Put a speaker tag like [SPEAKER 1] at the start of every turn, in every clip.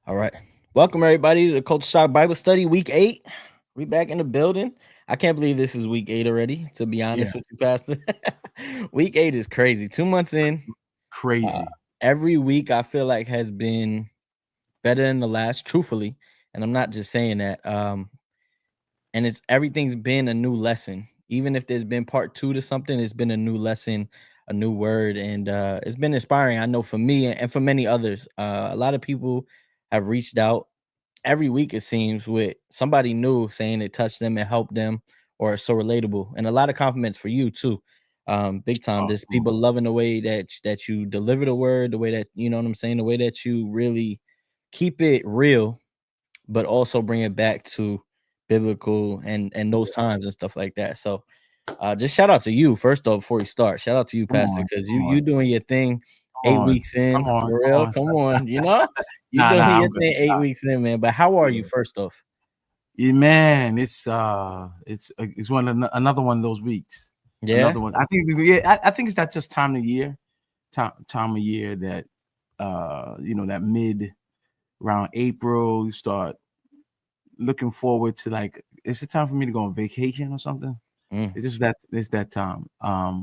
[SPEAKER 1] All right. Welcome everybody to the Culture Shock Bible Study Week 8. We back in the building. I can't believe this is week 8 already, to be
[SPEAKER 2] Yeah,
[SPEAKER 1] honest with you, Pastor. Week 8 is crazy. 2 months in. Uh,
[SPEAKER 2] crazy.
[SPEAKER 1] every week I feel like has been better than the last, truthfully. And I'm not just saying that. And it's everything's been a new lesson. Even if there's been part two to something, it's been a new lesson, a new word, and it's been inspiring. I know for me and for many others. A lot of people have reached out every week, it seems, with somebody new saying it touched them and helped them or it's so relatable. And a lot of compliments for you too. Big time.
[SPEAKER 2] Oh,
[SPEAKER 1] There's people loving the way that you deliver the word, the way that you know what I'm saying, the way that you really keep it real but also bring it back to biblical and those times and stuff like that. So just shout out to you first off before we start. Shout out to you,
[SPEAKER 2] come
[SPEAKER 1] Pastor,
[SPEAKER 2] on,
[SPEAKER 1] because
[SPEAKER 2] come
[SPEAKER 1] you
[SPEAKER 2] on,
[SPEAKER 1] doing your thing
[SPEAKER 2] come
[SPEAKER 1] 8 weeks in for
[SPEAKER 2] come
[SPEAKER 1] real.
[SPEAKER 2] on.
[SPEAKER 1] Come on, you
[SPEAKER 2] Nah,
[SPEAKER 1] doing
[SPEAKER 2] nah,
[SPEAKER 1] your
[SPEAKER 2] I'm good.
[SPEAKER 1] thing eight
[SPEAKER 2] Nah,
[SPEAKER 1] weeks in, man. But how are you
[SPEAKER 2] yeah.
[SPEAKER 1] first off?
[SPEAKER 2] Yeah, man, it's another one of those weeks.
[SPEAKER 1] Yeah,
[SPEAKER 2] Another one. I think I think it's that just time of year that that mid around April you start looking forward to like it's the time for me to go on vacation or something.
[SPEAKER 1] mm.
[SPEAKER 2] It's that time.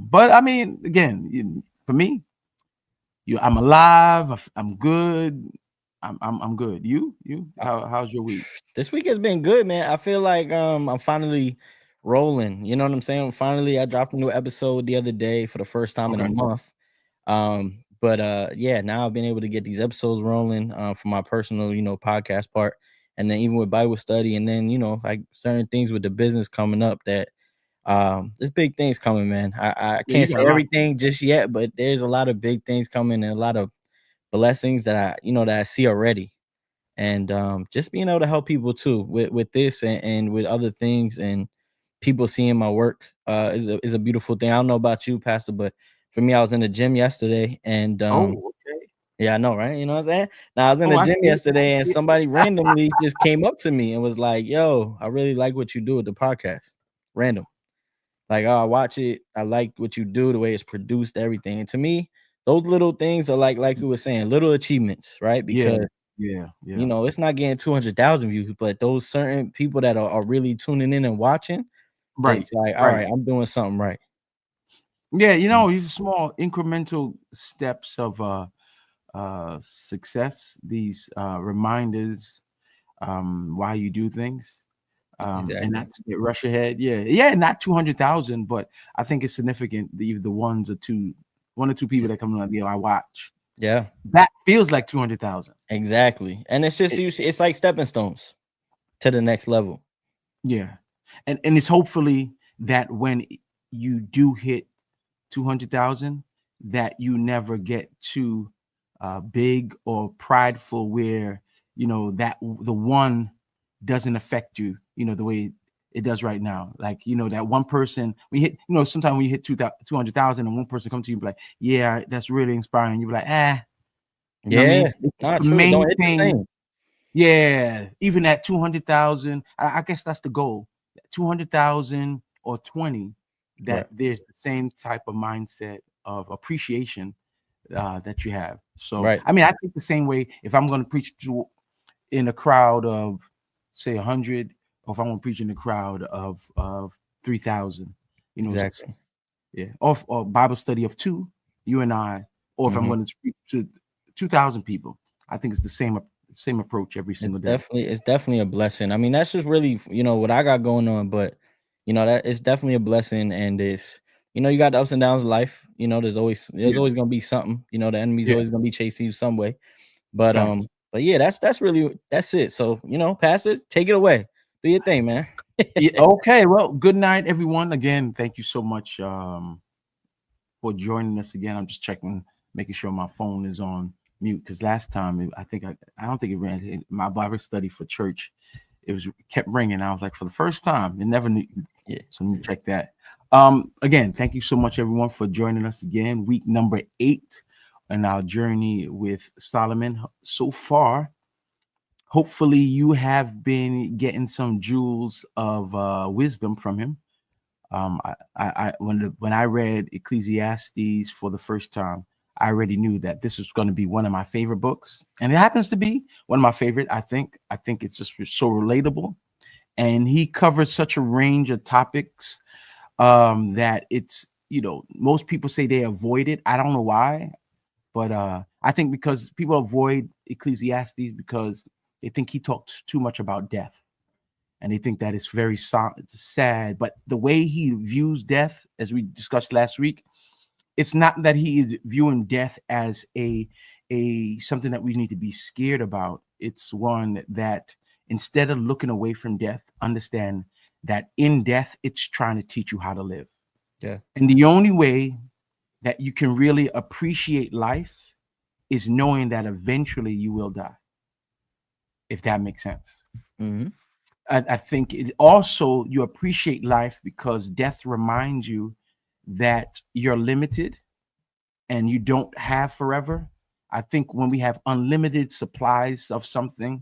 [SPEAKER 2] But I mean, again, for me, I'm alive. I'm good. I'm good. You,
[SPEAKER 1] Uh,
[SPEAKER 2] how's your week?
[SPEAKER 1] this week has been good, man. I feel like I'm finally rolling. You know what I'm saying? Finally, I dropped a new episode the other day for the first time in a
[SPEAKER 2] Okay.
[SPEAKER 1] month. But yeah, now I've been able to get these episodes rolling for my personal, podcast part. And then even with Bible study, and then like certain things with the business coming up that there's big things coming, man. I
[SPEAKER 2] Yeah, you
[SPEAKER 1] can't
[SPEAKER 2] got
[SPEAKER 1] say
[SPEAKER 2] a lot.
[SPEAKER 1] everything just yet, but there's a lot of big things coming and a lot of blessings that I see already. And just being able to help people too with this and with other things and people seeing my work is a beautiful thing. I don't know about you, Pastor, but for me, I was in the gym yesterday and
[SPEAKER 2] Oh, okay.
[SPEAKER 1] yeah, I know, right? You know what I'm saying? Now I was in
[SPEAKER 2] Oh,
[SPEAKER 1] the
[SPEAKER 2] I
[SPEAKER 1] gym
[SPEAKER 2] see it. I
[SPEAKER 1] yesterday and
[SPEAKER 2] see it.
[SPEAKER 1] somebody randomly just came up to me and was like, "Yo, I really like what you do with the podcast." Random. Like, oh, I watch it. I like what you do, the way it's produced, everything. And to me, those little things are like you were saying, little achievements, right?
[SPEAKER 2] Yeah,
[SPEAKER 1] Because
[SPEAKER 2] yeah, yeah,
[SPEAKER 1] it's not getting 200,000 views, but those certain people that are really tuning in and watching,
[SPEAKER 2] right,
[SPEAKER 1] it's like, all
[SPEAKER 2] right.
[SPEAKER 1] right, I'm doing something right.
[SPEAKER 2] Yeah, these small incremental steps of success, these reminders why you do things. And
[SPEAKER 1] Exactly.
[SPEAKER 2] not to get rush ahead. Yeah, yeah, not 200,000, but I think it's significant. The one or two people that come on, I watch.
[SPEAKER 1] Yeah,
[SPEAKER 2] That feels like 200,000.
[SPEAKER 1] exactly. And it's just
[SPEAKER 2] It,
[SPEAKER 1] it's like stepping stones to the next level.
[SPEAKER 2] yeah, and it's hopefully that when you do hit 200,000, that you never get too big or prideful, where that the one doesn't affect you, the way it does right now. Like that one person we hit. Sometimes when you hit 200,000 and one person comes to you and be like, "Yeah, that's really inspiring." You be like, "Ah," you know what I
[SPEAKER 1] Yeah,
[SPEAKER 2] mean? It's
[SPEAKER 1] not
[SPEAKER 2] the
[SPEAKER 1] true. It
[SPEAKER 2] main
[SPEAKER 1] don't hit the
[SPEAKER 2] thing.
[SPEAKER 1] same.
[SPEAKER 2] Yeah, even at 200,000, I guess that's the goal. 200,000 or 20,
[SPEAKER 1] Right.
[SPEAKER 2] that there's the same type of mindset of appreciation that you have. So,
[SPEAKER 1] Right.
[SPEAKER 2] I mean, I think the same way if I'm going to preach to in a crowd of say 100, or if I'm going to preach in a crowd of 3,000,
[SPEAKER 1] Exactly.
[SPEAKER 2] yeah, or Bible study of two, you and I, or if I'm
[SPEAKER 1] Mhm.
[SPEAKER 2] going to speak to 2,000 people, I think it's the same approach every
[SPEAKER 1] It's
[SPEAKER 2] single day.
[SPEAKER 1] definitely a blessing. I mean, that's just really, what I got going on, but that it's definitely a blessing and it's you got the ups and downs of life. There's
[SPEAKER 2] Yeah,
[SPEAKER 1] always gonna be something. The enemy's
[SPEAKER 2] yeah,
[SPEAKER 1] always gonna be chasing you some way. But
[SPEAKER 2] facts.
[SPEAKER 1] yeah, that's it. So, pass it, take it away. Do your thing, man.
[SPEAKER 2] Yeah, okay, well, good night, everyone. Again, thank you so much for joining us again. I'm just checking, making sure my phone is on mute, because last time I don't think it ran my Bible study for church. Kept ringing. I was like, for the first time, it never knew.
[SPEAKER 1] Yeah.
[SPEAKER 2] So let me check that. Again, thank you so much, everyone, for joining us again. Week number 8 in our journey with Solomon. So far, hopefully, you have been getting some jewels of wisdom from him. When I read Ecclesiastes for the first time, I already knew that this was going to be one of my favorite books, and it happens to be one of my favorite. I think it's just so relatable, and he covers such a range of topics that it's, most people say they avoid it. I don't know why, but I think because people avoid Ecclesiastes because they think he talks too much about death, and they think that it's very it's sad. But the way he views death, as we discussed last week, it's not that he is viewing death as a something that we need to be scared about. It's one that, instead of looking away from death, understand that in death it's trying to teach you how to live.
[SPEAKER 1] Yeah.
[SPEAKER 2] And the only way that you can really appreciate life is knowing that eventually you will die, if that makes sense.
[SPEAKER 1] Mm-hmm.
[SPEAKER 2] I think it also, you appreciate life because death reminds you that you're limited and you don't have forever. I think when we have unlimited supplies of something,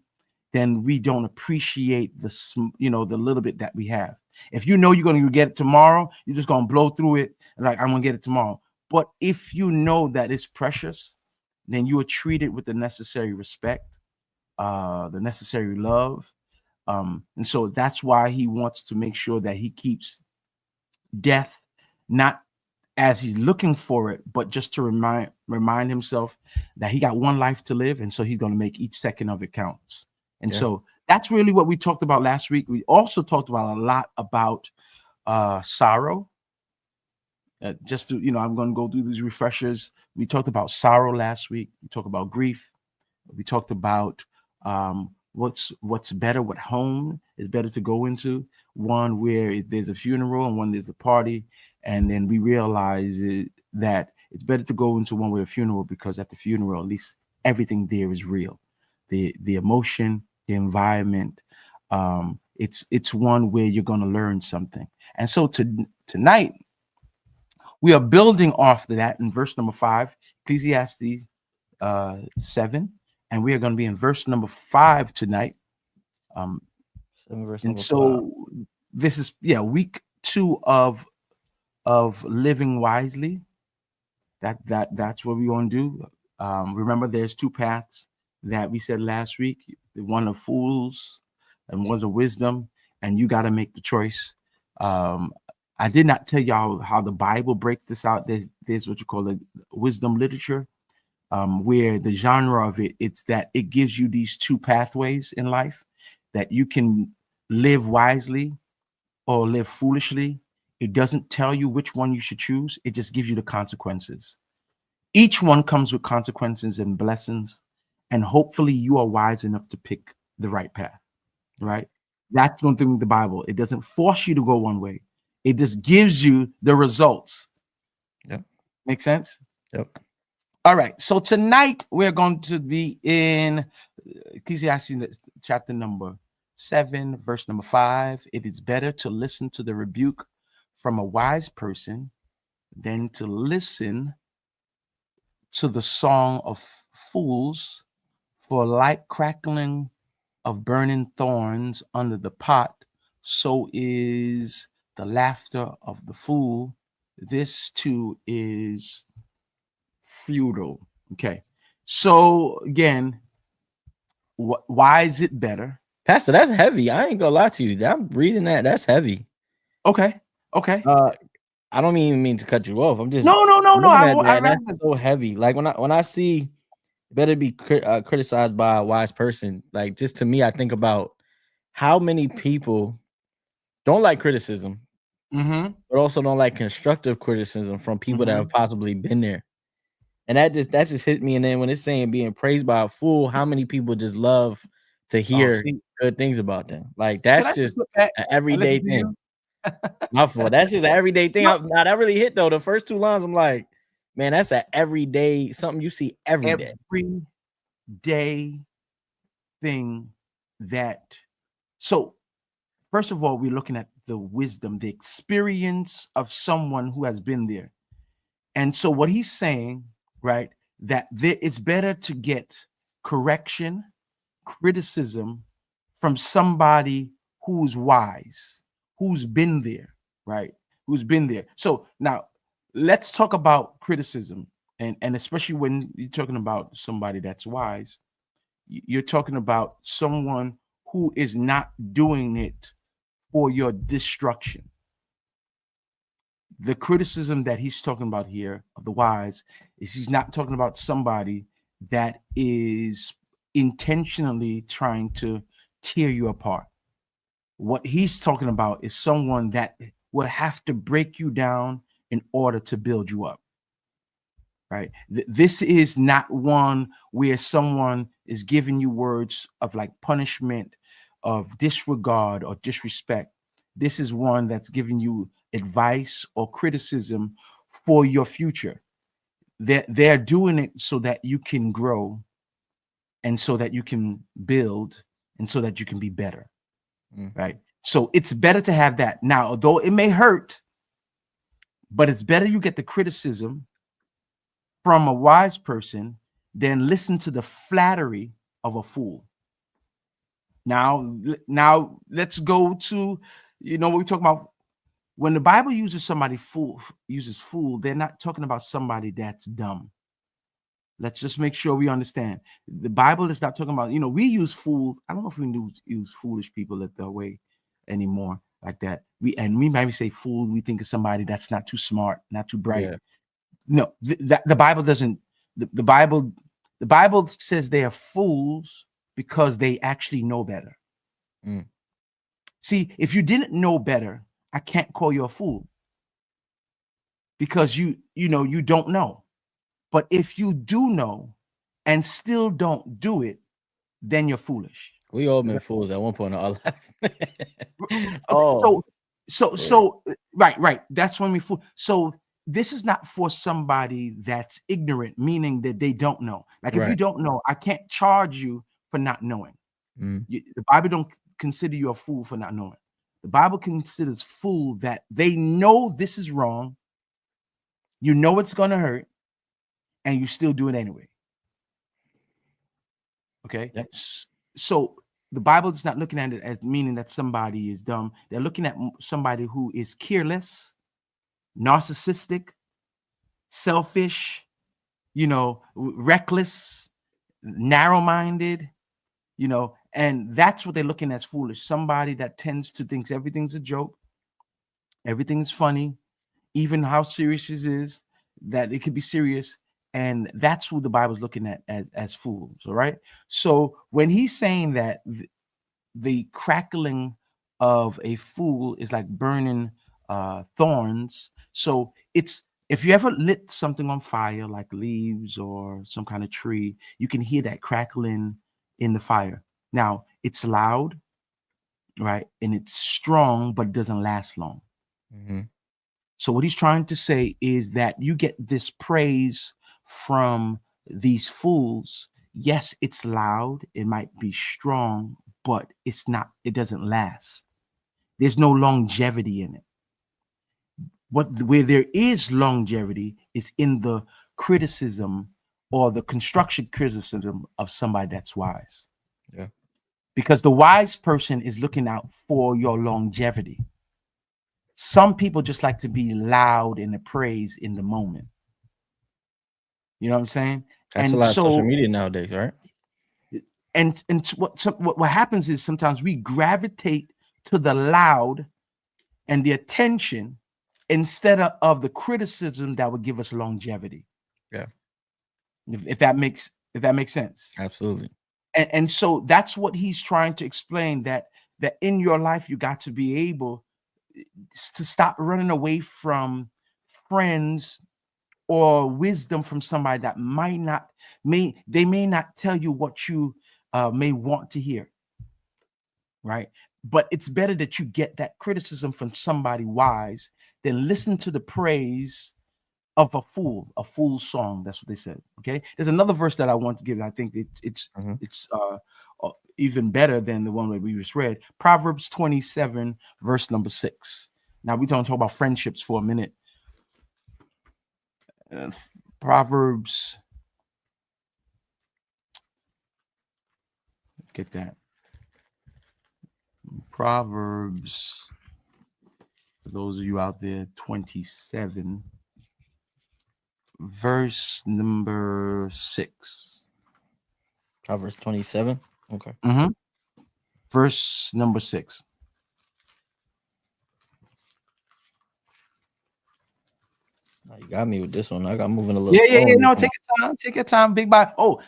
[SPEAKER 2] then we don't appreciate the little bit that we have. If you know you're going to get it tomorrow, you're just going to blow through it like, I'm going to get it tomorrow. But if you know that it's precious, then you are treated with the necessary respect, the necessary love. And so that's why he wants to make sure that he keeps death not as he's looking for it, but just to remind himself that he got one life to live, and so he's going to make each second of it counts. And so that's really what we talked about last week. We also talked about a lot about sorrow. Just to, I'm going to go through these refreshers. We talked about sorrow last week. We talked about grief. We talked about what's better, what home is better to go into, one where there's a funeral and one there's a party. And then we realize that it's better to go into one with a funeral, because at the funeral, at least everything there is real. The emotion, the environment, it's one where you're going to learn something. And so tonight, we are building off of that in verse number 5, Ecclesiastes 7. And we are going to be in verse number 5 tonight.
[SPEAKER 1] Verse
[SPEAKER 2] and
[SPEAKER 1] number
[SPEAKER 2] so
[SPEAKER 1] 5.
[SPEAKER 2] This is week 2 of living wisely. That's what we want to do. Remember, there's 2 paths that we said last week: one of fools and one's of wisdom, and you got to make the choice. I did not tell y'all how the Bible breaks this out. There's what you call the wisdom literature, where the genre of it's that it gives you these 2 pathways in life, that you can live wisely or live foolishly. It doesn't tell you which one you should choose. It just gives you the consequences. Each one comes with consequences and blessings, and hopefully you are wise enough to pick the right path, right? That's one thing with the Bible. It doesn't force you to go one way. It just gives you the results.
[SPEAKER 1] Yep.
[SPEAKER 2] Make sense?
[SPEAKER 1] Yep.
[SPEAKER 2] All right. So tonight we're going to be in Ecclesiastes chapter number 7, verse number 5. It is better to listen to the rebuke from a wise person than to listen to the song of fools, for like crackling of burning thorns under the pot, so is the laughter of the fool. This too is futile. Okay. So again, why is it better?
[SPEAKER 1] Pastor, that's heavy. I ain't gonna lie to you. I'm reading that. That's heavy.
[SPEAKER 2] Okay.
[SPEAKER 1] I don't even mean to cut you off. I'm just
[SPEAKER 2] No.
[SPEAKER 1] looking at that. That's so heavy. Like when I see better be criticized by a wise person, like, just to me, I think about how many people don't like criticism, but also don't like constructive criticism from people that have possibly been there. And that just hit me. And then when it's saying being praised by a fool, how many people just love to hear good things about them? Like, that's just an everyday thing. My fault. That's just an everyday thing. Now that really hit though. The first 2 lines, I'm like, man, that's an everyday something you see every day.
[SPEAKER 2] Everyday thing that. So first of all, we're looking at the wisdom, the experience of someone who has been there. And so what he's saying, right, that it's better to get correction, criticism from somebody who's wise, who's been there, right? Who's been there. So now let's talk about criticism. And especially when you're talking about somebody that's wise, you're talking about someone who is not doing it for your destruction. The criticism that he's talking about here of the wise is he's not talking about somebody that is intentionally trying to tear you apart. What he's talking about is someone that will have to break you down in order to build you up. Right. This is not one where someone is giving you words of like punishment, of disregard or disrespect. This is one that's giving you advice or criticism for your future. They're doing it so that you can grow and so that you can build and so that you can be better. Right. So it's better to have that. Now, although it may hurt, but it's better you get the criticism from a wise person than listen to the flattery of a fool. Now let's go to, what we talk about. When the Bible uses fool, they're not talking about somebody that's dumb. Let's just make sure we understand. The Bible is not talking about, we use fool. I don't know if we use foolish people that way anymore like that. We maybe say fool, we think of somebody that's not too smart, not too bright.
[SPEAKER 1] Yeah.
[SPEAKER 2] No, the Bible doesn't. The Bible says they are fools because they actually know better. See, if you didn't know better, I can't call you a fool because you don't know. But if you do know and still don't do it, then you're foolish.
[SPEAKER 1] We all been fools at one point in our life.
[SPEAKER 2] Okay,
[SPEAKER 1] Oh,
[SPEAKER 2] so right. That's when we fool. So this is not for somebody that's ignorant, meaning that they don't know. Like if you
[SPEAKER 1] right.
[SPEAKER 2] don't know, I can't charge you for not knowing. The Bible don't consider you a fool for not knowing. The Bible considers fool that they know this is wrong. You know it's going to hurt, and you still do it anyway. Okay.
[SPEAKER 1] Yep.
[SPEAKER 2] So the Bible is not looking at it as meaning that somebody is dumb. They're looking at somebody who is careless, narcissistic, selfish, reckless, narrow-minded, and that's what they're looking at as foolish. Somebody that tends to think everything's a joke, everything's funny, even how serious it is, that it could be serious. And that's who the Bible's looking at as fools. All right. So when he's saying that the crackling of a fool is like burning thorns. So it's, if you ever lit something on fire, like leaves or some kind of tree, you can hear that crackling in the fire. Now it's loud, right? And it's strong, but it doesn't last long. So what he's trying to say is that you get this praise from these fools. Yes, it's loud, it might be strong, but it doesn't last. There's no longevity in it. Where there is longevity is in the criticism or the construction criticism of somebody that's wise.
[SPEAKER 1] Yeah.
[SPEAKER 2] Because the wise person is looking out for your longevity. Some people just like to be loud in the praise in the moment. You know what I'm saying?
[SPEAKER 1] That's a lot of social media nowadays, right?
[SPEAKER 2] And what happens is sometimes we gravitate to the loud and the attention instead of the criticism that would give us longevity.
[SPEAKER 1] Yeah.
[SPEAKER 2] If that makes sense.
[SPEAKER 1] Absolutely.
[SPEAKER 2] And so that's what he's trying to explain, that in your life you got to be able to stop running away from friends or wisdom from somebody that may not tell you what you may want to hear, right? But it's better that you get that criticism from somebody wise than listen to the praise of a fool's song. That's what they said. Okay, there's another verse that I want to give. I think it's even better than the one that we just read. Proverbs 27, verse number 6. Now we're going to talk about friendships for a minute. Proverbs, get that. Proverbs, for those of you out there, 27, verse number 6.
[SPEAKER 1] Proverbs 27. Okay.
[SPEAKER 2] Verse number 6.
[SPEAKER 1] Now you got me with this one. I got moving a little
[SPEAKER 2] Yeah.
[SPEAKER 1] slow on this
[SPEAKER 2] No,
[SPEAKER 1] one.
[SPEAKER 2] take your time. Take your time. Big body. Oh,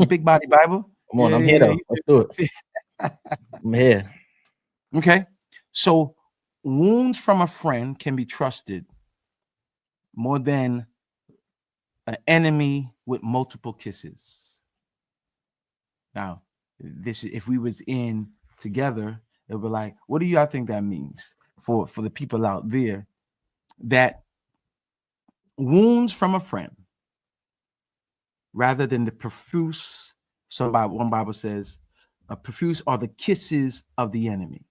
[SPEAKER 2] big body Bible.
[SPEAKER 1] Come on, I'm here though. Let's do it. I'm here.
[SPEAKER 2] Okay. So wounds from a friend can be trusted more than an enemy with multiple kisses. Now, this if we was in together, it would be like, what do y'all think that means for the people out there? That wounds from a friend, rather than the profuse, one Bible says, profuse are the kisses of the enemy.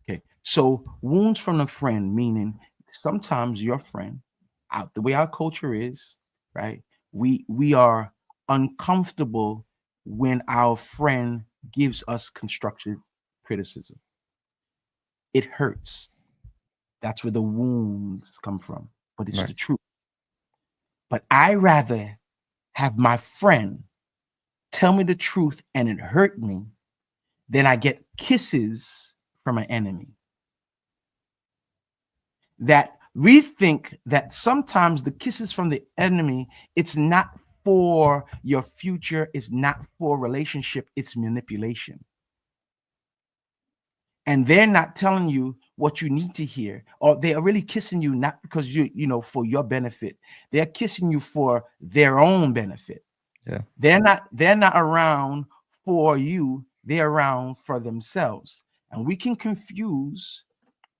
[SPEAKER 2] Okay, so wounds from a friend, meaning sometimes your friend, out the way our culture is, right? We are uncomfortable when our friend gives us constructive criticism. It hurts. That's where the wounds come from, but it's
[SPEAKER 1] Right.
[SPEAKER 2] the truth. But I rather have my friend tell me the truth and it hurt me than I get kisses from an enemy. That we think that sometimes the kisses from the enemy, it's not for your future, it's not for relationship, it's manipulation. And they're not telling you what you need to hear, or they are really kissing you not because for your benefit. They're kissing you for their own benefit.
[SPEAKER 1] Yeah.
[SPEAKER 2] They're not around for you, they're around for themselves. And we can confuse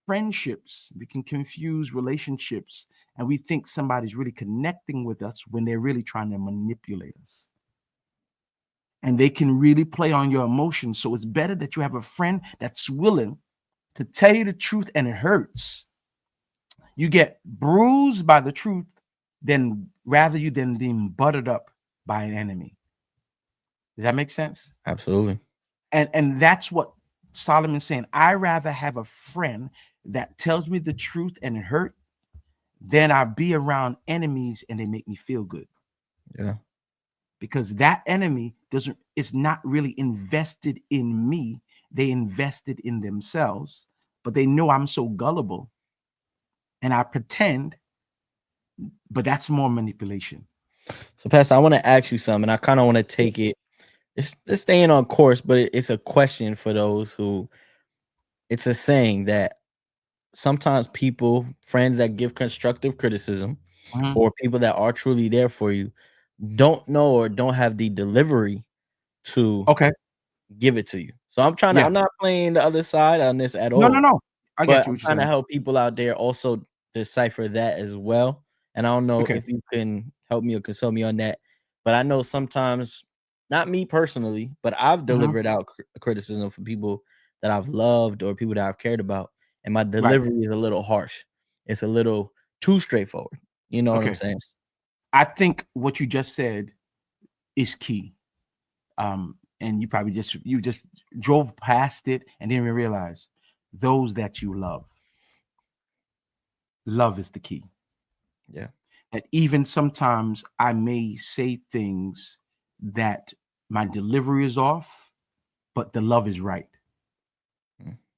[SPEAKER 2] friendships, we can confuse relationships, and we think somebody's really connecting with us when they're really trying to manipulate us. And they can really play on your emotions. So it's better that you have a friend that's willing to tell you the truth and it hurts. You get bruised by the truth than being buttered up by an enemy. Does that make sense?
[SPEAKER 1] Absolutely.
[SPEAKER 2] And that's what Solomon's saying. I rather have a friend that tells me the truth and it hurt than I be around enemies and they make me feel good.
[SPEAKER 1] Yeah.
[SPEAKER 2] Because that enemy is not really invested in me. They invested in themselves, but they know I'm so gullible and I pretend, but that's more manipulation.
[SPEAKER 1] So, Pastor, I want to ask you something. I kind of want to take it. It's staying on course, but it's a question for those who. It's a saying that sometimes friends that give constructive criticism, or people that are truly there for you, don't know or don't have the delivery to
[SPEAKER 2] Okay.
[SPEAKER 1] give it to you. So I'm not playing the other side on this at all.
[SPEAKER 2] No. I get
[SPEAKER 1] But
[SPEAKER 2] you
[SPEAKER 1] I'm
[SPEAKER 2] what you're
[SPEAKER 1] trying to
[SPEAKER 2] saying.
[SPEAKER 1] help people out there also decipher that as well. And I don't know
[SPEAKER 2] Okay.
[SPEAKER 1] if you can help me or consult me on that. But I know sometimes, not me personally, but I've delivered out criticism from people that I've loved or people that I've cared about. And my delivery is a little harsh. It's a little too straightforward. You know what I'm
[SPEAKER 2] Okay.
[SPEAKER 1] saying?
[SPEAKER 2] I think what you just said is key. And you probably just drove past it and didn't even realize those that you love. Love is the key.
[SPEAKER 1] Yeah.
[SPEAKER 2] And even sometimes I may say things that my delivery is off, but the love is right.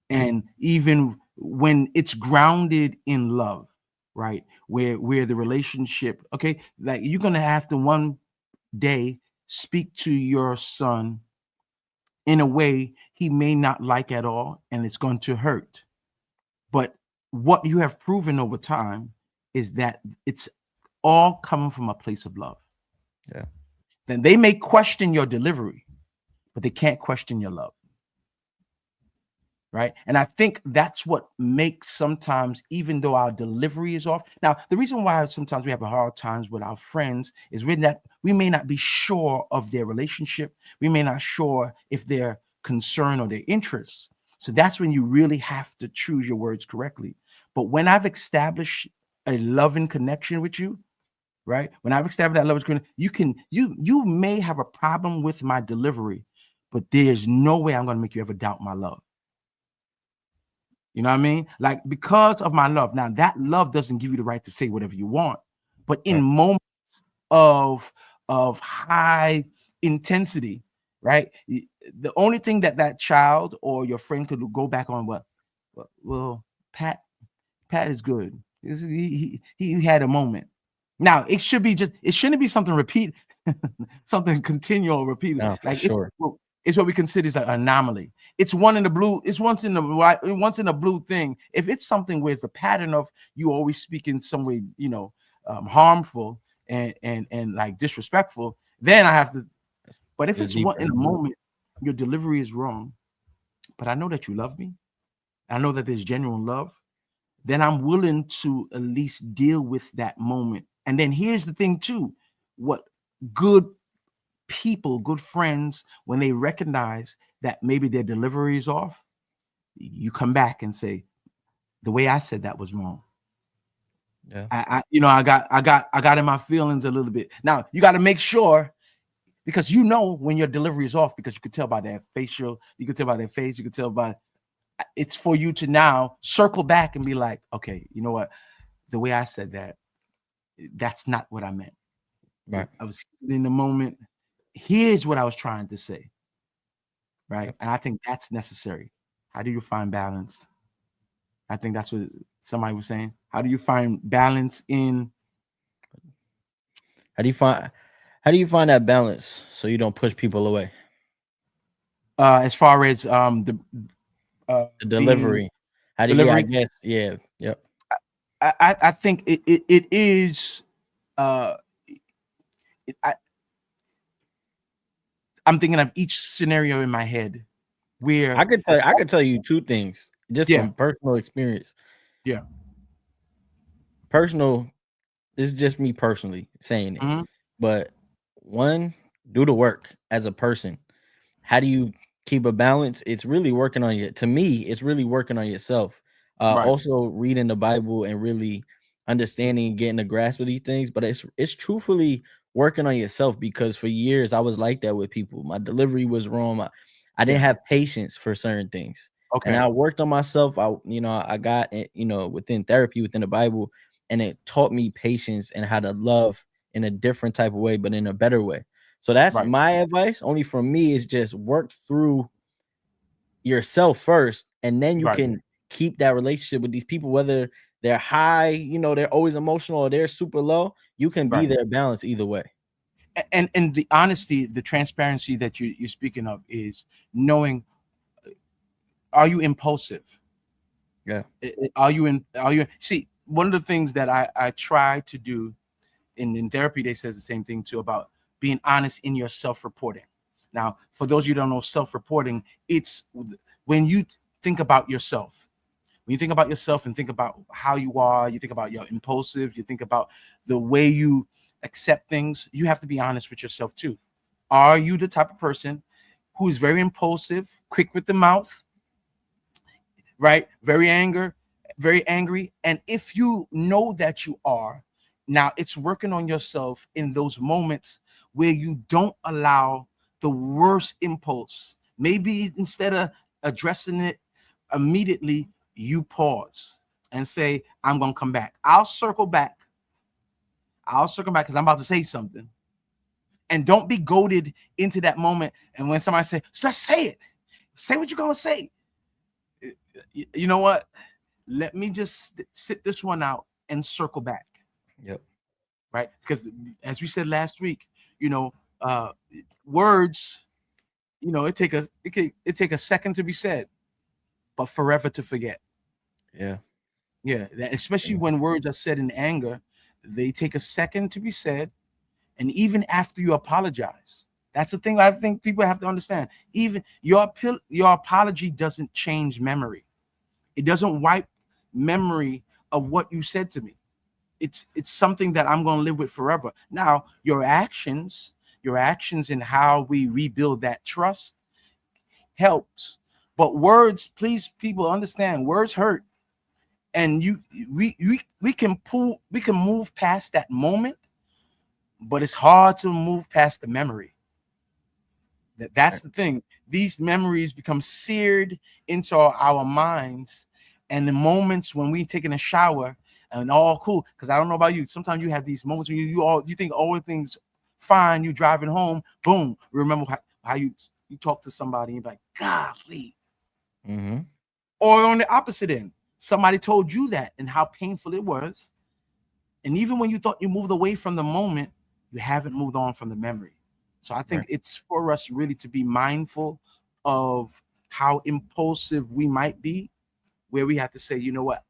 [SPEAKER 2] And even when it's grounded in love, right? Where the relationship, okay, like you're gonna have to one day speak to your son in a way he may not like at all, and it's going to hurt. But what you have proven over time is that it's all coming from a place of love.
[SPEAKER 1] Yeah.
[SPEAKER 2] Then they may question your delivery, but they can't question your love. Right. And I think that's what makes sometimes, even though our delivery is off. Now, the reason why sometimes we have a hard times with our friends is we may not be sure of their relationship. We may not sure if they're concerned or their interests. So that's when you really have to choose your words correctly. But when I've established a loving connection with you, right? When I've established that loving connection, you may have a problem with my delivery, but there's no way I'm going to make you ever doubt my love. You know what I mean? Like, because of my love. Now, that love doesn't give you the right to say whatever you want, But in
[SPEAKER 1] Right.
[SPEAKER 2] moments of high intensity, right? The only thing that that child or your friend could go back on, well, Pat is good. He had a moment. Now it shouldn't be something repeat, something continual repeated.
[SPEAKER 1] No, for
[SPEAKER 2] Like
[SPEAKER 1] sure.
[SPEAKER 2] it's what we consider as an anomaly. It's one in the blue. It's once in the white, once in a blue thing. If it's something where it's a pattern of you always speaking some way, harmful and like disrespectful, then I have to.
[SPEAKER 1] It's,
[SPEAKER 2] But if
[SPEAKER 1] it's
[SPEAKER 2] it's one in
[SPEAKER 1] deeper.
[SPEAKER 2] a moment, your delivery is wrong. But I know that you love me. I know that there's genuine love. Then I'm willing to at least deal with that moment. And then here's the thing too, what good people, good friends, when they recognize that maybe their delivery is off, you come back and say, the way I said that was wrong.
[SPEAKER 1] Yeah.
[SPEAKER 2] I got in my feelings a little bit. Now you got to make sure, because when your delivery is off, because you could tell by their facial, you could tell by their face, you could tell by, it's for you to now circle back and be like, okay, you know what? The way I said that, that's not what I meant.
[SPEAKER 1] Right.
[SPEAKER 2] I was in the moment. Here's what I was trying to say. Right.
[SPEAKER 1] Yep.
[SPEAKER 2] And I think that's necessary. How do you find balance? I think that's what somebody was saying. How do you find balance in
[SPEAKER 1] How do you find how do you find that balance so you don't push people away?
[SPEAKER 2] as far as the
[SPEAKER 1] The
[SPEAKER 2] being
[SPEAKER 1] delivery. How do yeah, I
[SPEAKER 2] delivery?
[SPEAKER 1] guess. Yeah. Yep.
[SPEAKER 2] I think it is uh I, I'm thinking of each scenario in my head where
[SPEAKER 1] I could tell you two things just
[SPEAKER 2] yeah,
[SPEAKER 1] from personal experience.
[SPEAKER 2] yeah.
[SPEAKER 1] Personal, this is just me personally saying it.
[SPEAKER 2] Mhm.
[SPEAKER 1] But one, do the work as a person. How do you keep a balance? It's really working on you. To me, it's really working on yourself.
[SPEAKER 2] Right.
[SPEAKER 1] Also reading the Bible and really understanding and getting a grasp of these things. But it's truthfully working on yourself, because for years I was like that with people. My delivery was wrong. I didn't
[SPEAKER 2] Yeah.
[SPEAKER 1] have patience for certain things. And
[SPEAKER 2] Okay.
[SPEAKER 1] I worked on myself. I got within therapy, within the Bible, and it taught me patience and how to love in a different type of way, but in a better way. So that's
[SPEAKER 2] Right.
[SPEAKER 1] my advice. Only for me is just work through yourself first, and then you
[SPEAKER 2] Right.
[SPEAKER 1] can keep that relationship with these people, whether they're high, they're always emotional, or they're super low. You can be
[SPEAKER 2] Right.
[SPEAKER 1] their balance either way.
[SPEAKER 2] And the honesty, the transparency that you're speaking of is knowing, are you impulsive?
[SPEAKER 1] Yeah.
[SPEAKER 2] Are you see, one of the things that I try to do in therapy, they says the same thing too, about being honest in your self-reporting. Now, for those you don't know, self-reporting, it's when you think about yourself. When you think about yourself and think about how you are, you think about your impulsive, you think about the way you accept things, you have to be honest with yourself too. Are you the type of person who is very impulsive, quick with the mouth, right? Very angry. And if you know that you are, now it's working on yourself in those moments where you don't allow the worst impulse. Maybe instead of addressing it immediately, you pause and say, I'm going to come back. I'll circle back. Because I'm about to say something. And don't be goaded into that moment. And when somebody say, just say it. Say what you're going to say. You know what? Let me just sit this one out and circle back,
[SPEAKER 1] Yep.
[SPEAKER 2] right? Because as we said last week, you know, uh, words, it take a second to be said, but forever to forget.
[SPEAKER 1] Yeah.
[SPEAKER 2] Yeah, especially
[SPEAKER 1] Yeah.
[SPEAKER 2] when words are said in anger, they take a second to be said, and even after you apologize. That's the thing I think people have to understand. Even your apology doesn't change memory. It doesn't wipe memory of what you said to me. It's something that I'm going to live with forever. Now, your actions and how we rebuild that trust helps. But words, please, people understand, words hurt. And we can move past that moment, but it's hard to move past the memory. That's
[SPEAKER 1] Right.
[SPEAKER 2] the thing. These memories become seared into our minds. And the moments when we taking a shower, and all cool. Because I don't know about you. Sometimes you have these moments when you think all things fine. You driving home, boom. Remember how you talk to somebody and be like, golly.
[SPEAKER 1] Mm-hmm.
[SPEAKER 2] Or on the opposite end, somebody told you that and how painful it was. And even when you thought you moved away from the moment, you haven't moved on from the memory. So I think
[SPEAKER 1] Right.
[SPEAKER 2] it's for us really to be mindful of how impulsive we might be, where we have to say, you know what,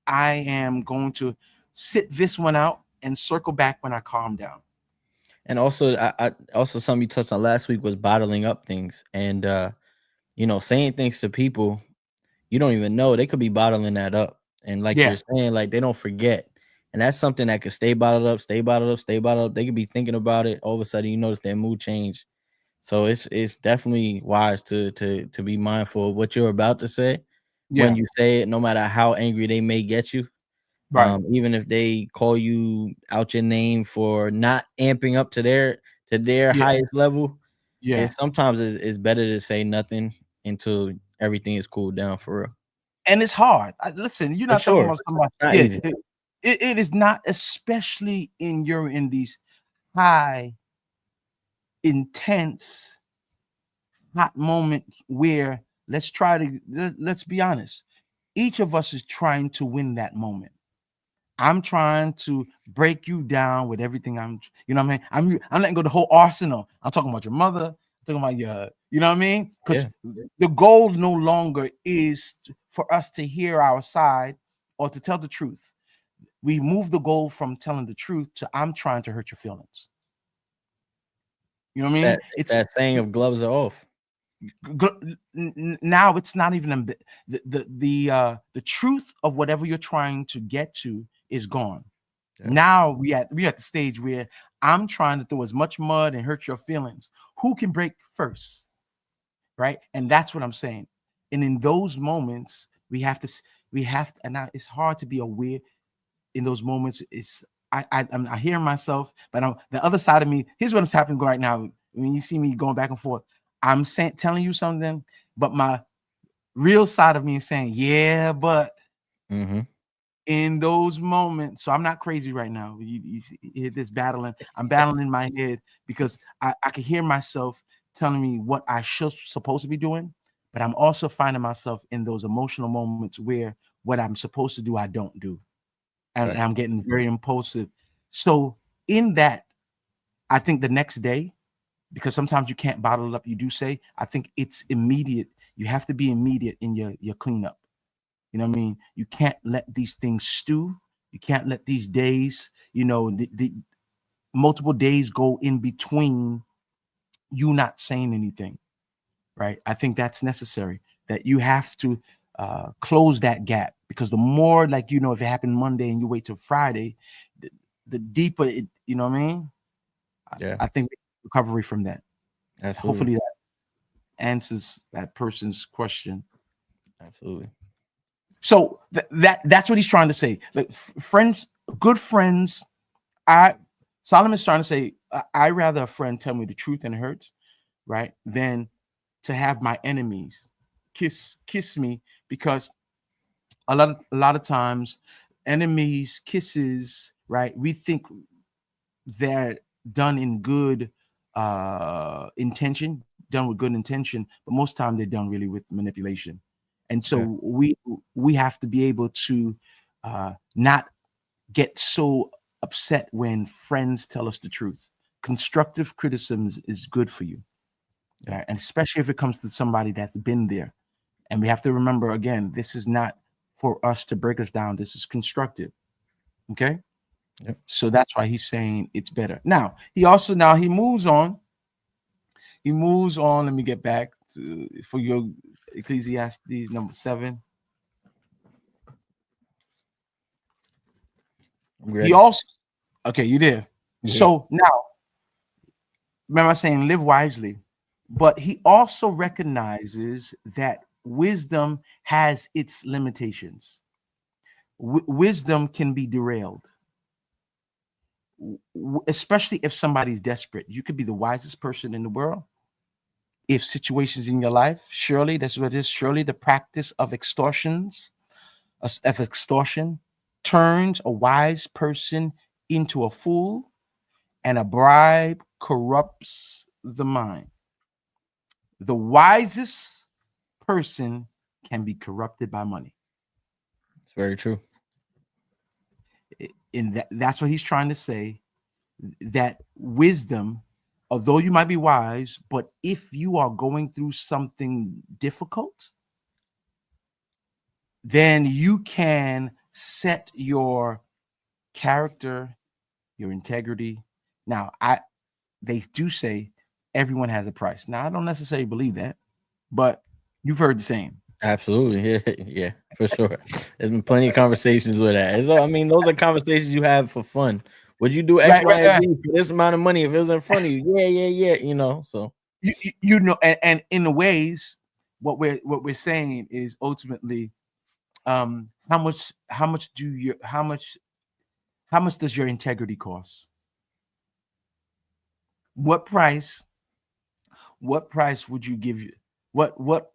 [SPEAKER 2] I am going to sit this one out and circle back when I calm down.
[SPEAKER 1] And also, I also something you touched on last week was bottling up things, and saying things to people you don't even know they could be bottling that up, and like
[SPEAKER 2] Yeah,
[SPEAKER 1] you're saying, like they don't forget, and that's something that could stay bottled up, stay bottled up, stay bottled up. They could be thinking about it. All of a sudden, you notice their mood change. So it's definitely wise to be mindful of what you're about to say when
[SPEAKER 2] yeah,
[SPEAKER 1] you say it, no matter how angry they may get you.
[SPEAKER 2] right.
[SPEAKER 1] Even if they call you out your name for not amping up to their
[SPEAKER 2] Yeah,
[SPEAKER 1] highest level,
[SPEAKER 2] yeah.
[SPEAKER 1] it's better to say nothing until everything is cooled down for real.
[SPEAKER 2] And it's hard. Listen, you're
[SPEAKER 1] For
[SPEAKER 2] not talking
[SPEAKER 1] sure.
[SPEAKER 2] about somebody.
[SPEAKER 1] It's not
[SPEAKER 2] Yeah,
[SPEAKER 1] easy.
[SPEAKER 2] it is not, especially in these high, intense, hot moments where let's be honest. Each of us is trying to win that moment. I'm trying to break you down with everything. You know what I mean? I'm letting go the whole arsenal. I'm talking about your mother. I'm talking about your, you know what I mean? Because
[SPEAKER 1] Yeah.
[SPEAKER 2] the goal no longer is for us to hear our side or to tell the truth. We move the goal from telling the truth to I'm trying to hurt your feelings. You know what I mean?
[SPEAKER 1] It's that saying of gloves are off.
[SPEAKER 2] Now it's not even the truth of whatever you're trying to get to is gone.
[SPEAKER 1] Yeah.
[SPEAKER 2] Now we at the stage where I'm trying to throw as much mud and hurt your feelings. Who can break first? Right? And that's what I'm saying. And in those moments, and now it's hard to be aware in those moments. I hear myself, but the other side of me. Here's what's happening right now. When you see me going back and forth, I'm telling you something, but my real side of me is saying, yeah, but
[SPEAKER 1] Mm-hmm.
[SPEAKER 2] in those moments. So I'm not crazy right now. You hear this battling. I'm battling in my head because I can hear myself telling me what I should supposed to be doing, but I'm also finding myself in those emotional moments where what I'm supposed to do, I don't do. And
[SPEAKER 1] Right.
[SPEAKER 2] I'm getting very impulsive. So in that, I think the next day, because sometimes you can't bottle it up, you do say, I think it's immediate. You have to be immediate in your cleanup. You know what I mean? You can't let these things stew. You can't let these days, the multiple days go in between you not saying anything, right? I think that's necessary. That you have to close that gap because the more, like, if it happened Monday and you wait till Friday, the deeper it. You know what I mean?
[SPEAKER 1] Yeah.
[SPEAKER 2] I think recovery from that.
[SPEAKER 1] Absolutely.
[SPEAKER 2] Hopefully that answers that person's question.
[SPEAKER 1] Absolutely.
[SPEAKER 2] So that's what he's trying to say. Like friends, good friends. I Solomon's trying to say, I rather a friend tell me the truth and it hurts, right, than to have my enemies kiss me, because a lot of times enemies kisses, right? We think they're done in good intention, done with good intention, but most time they're done really with manipulation. And
[SPEAKER 1] Yeah.
[SPEAKER 2] so we have to be able to not get so upset when friends tell us the truth. Constructive criticism is good for you,
[SPEAKER 1] Yeah.
[SPEAKER 2] right? And especially if it comes to somebody that's been there. And we have to remember, again, this is not for us to break us down. This is constructive. Okay.
[SPEAKER 1] Yep.
[SPEAKER 2] So that's why he's saying it's better. Now he moves on. He moves on. Let me get back to for your Ecclesiastes number 7.
[SPEAKER 1] I'm
[SPEAKER 2] He
[SPEAKER 1] ready.
[SPEAKER 2] also Okay, you did.
[SPEAKER 1] Yeah.
[SPEAKER 2] So now remember I saying live wisely, but he also recognizes that wisdom has its limitations. Wisdom can be derailed, especially if somebody's desperate. You could be the wisest person in the world. If situations in your life, surely that's what it is. Surely the practice of extortion, turns a wise person into a fool, and a bribe corrupts the mind. The wisest person can be corrupted by money.
[SPEAKER 1] It's very true.
[SPEAKER 2] And that's what he's trying to say, that wisdom, although you might be wise, but if you are going through something difficult, then you can set your character, your integrity. Now, they do say everyone has a price. Now, I don't necessarily believe that, but you've heard the same.
[SPEAKER 1] Absolutely. Yeah, yeah, for sure. There's been plenty of conversations with that. I mean, those are conversations you have for fun. Would you do X,
[SPEAKER 2] Right,
[SPEAKER 1] Y,
[SPEAKER 2] right,
[SPEAKER 1] and
[SPEAKER 2] right.
[SPEAKER 1] Z for this amount of money if it was in front of you? Yeah, yeah, yeah. So
[SPEAKER 2] You know, and in the ways, what we're saying is ultimately, how much does your integrity cost? What price would you give you? What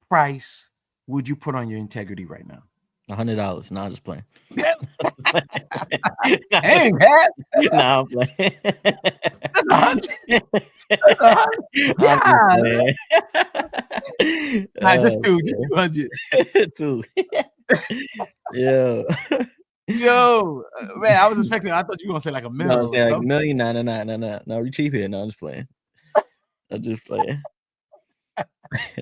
[SPEAKER 2] price would you put on your integrity right now?
[SPEAKER 1] $100. No, I'm just playing.
[SPEAKER 2] Hey, Pat,
[SPEAKER 1] No, I'm playing.
[SPEAKER 2] that's a hundred. That's a hundred.
[SPEAKER 1] I'm just
[SPEAKER 2] Yeah,
[SPEAKER 1] playing.
[SPEAKER 2] nah, just
[SPEAKER 1] Oh,
[SPEAKER 2] two, just 200.
[SPEAKER 1] man. Two. Yeah.
[SPEAKER 2] Yo, man, I was expecting. I thought you were gonna say like a
[SPEAKER 1] No,
[SPEAKER 2] mil or
[SPEAKER 1] say like a
[SPEAKER 2] something.
[SPEAKER 1] million. No, no, no, no, no. No, we cheap here. No, I'm just playing. I'm just playing.
[SPEAKER 2] I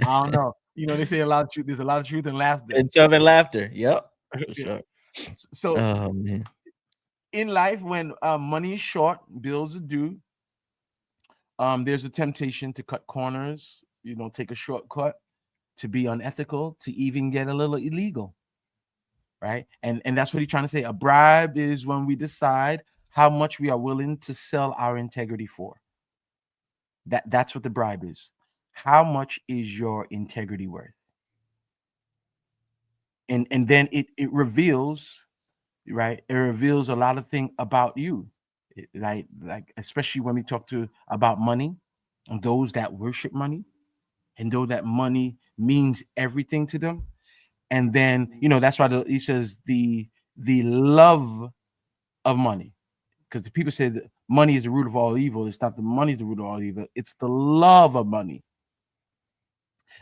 [SPEAKER 2] don't know. You know, they say a lot of truth. There's a lot of truth in laughter.
[SPEAKER 1] And love and laughter. Yep, for
[SPEAKER 2] Yeah.
[SPEAKER 1] sure.
[SPEAKER 2] So
[SPEAKER 1] Oh man.
[SPEAKER 2] in life, when money is short, bills are due, there's a temptation to cut corners, take a shortcut, to be unethical, to even get a little illegal, right? And that's what he's trying to say. A bribe is when we decide how much we are willing to sell our integrity for. That's what the bribe is. How much is your integrity worth? And then it reveals, right? It reveals a lot of things about you. Like especially when we talk about money, and those that worship money, and though that money means everything to them. And then that's why he says the love of money, because the people say that money is the root of all evil. It's not the money is the root of all evil, it's the love of money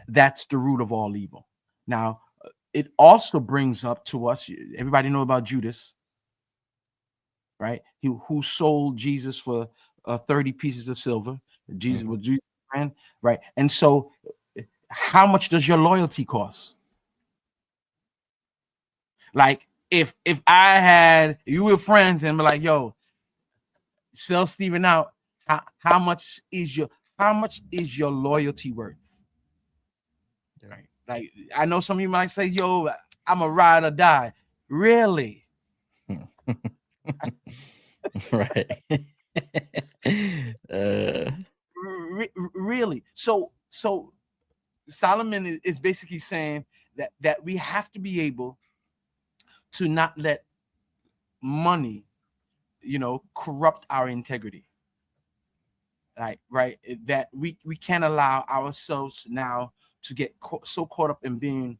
[SPEAKER 2] that's the root of all evil. Now, it also brings up to us, everybody know about Judas, right? Who sold Jesus for 30 pieces of silver. Jesus was Jesus, man, right? And so, how much does your loyalty cost? Like, if I had you were friends and be like, yo, sell Steven out, how much is your loyalty worth? Right? Like, I know some of you might say, yo, I'm a ride or die. Really?
[SPEAKER 1] Right.
[SPEAKER 2] Really? So Solomon is basically saying that we have to be able to not let money, corrupt our integrity. Right? That we can't allow ourselves now to get so caught up in being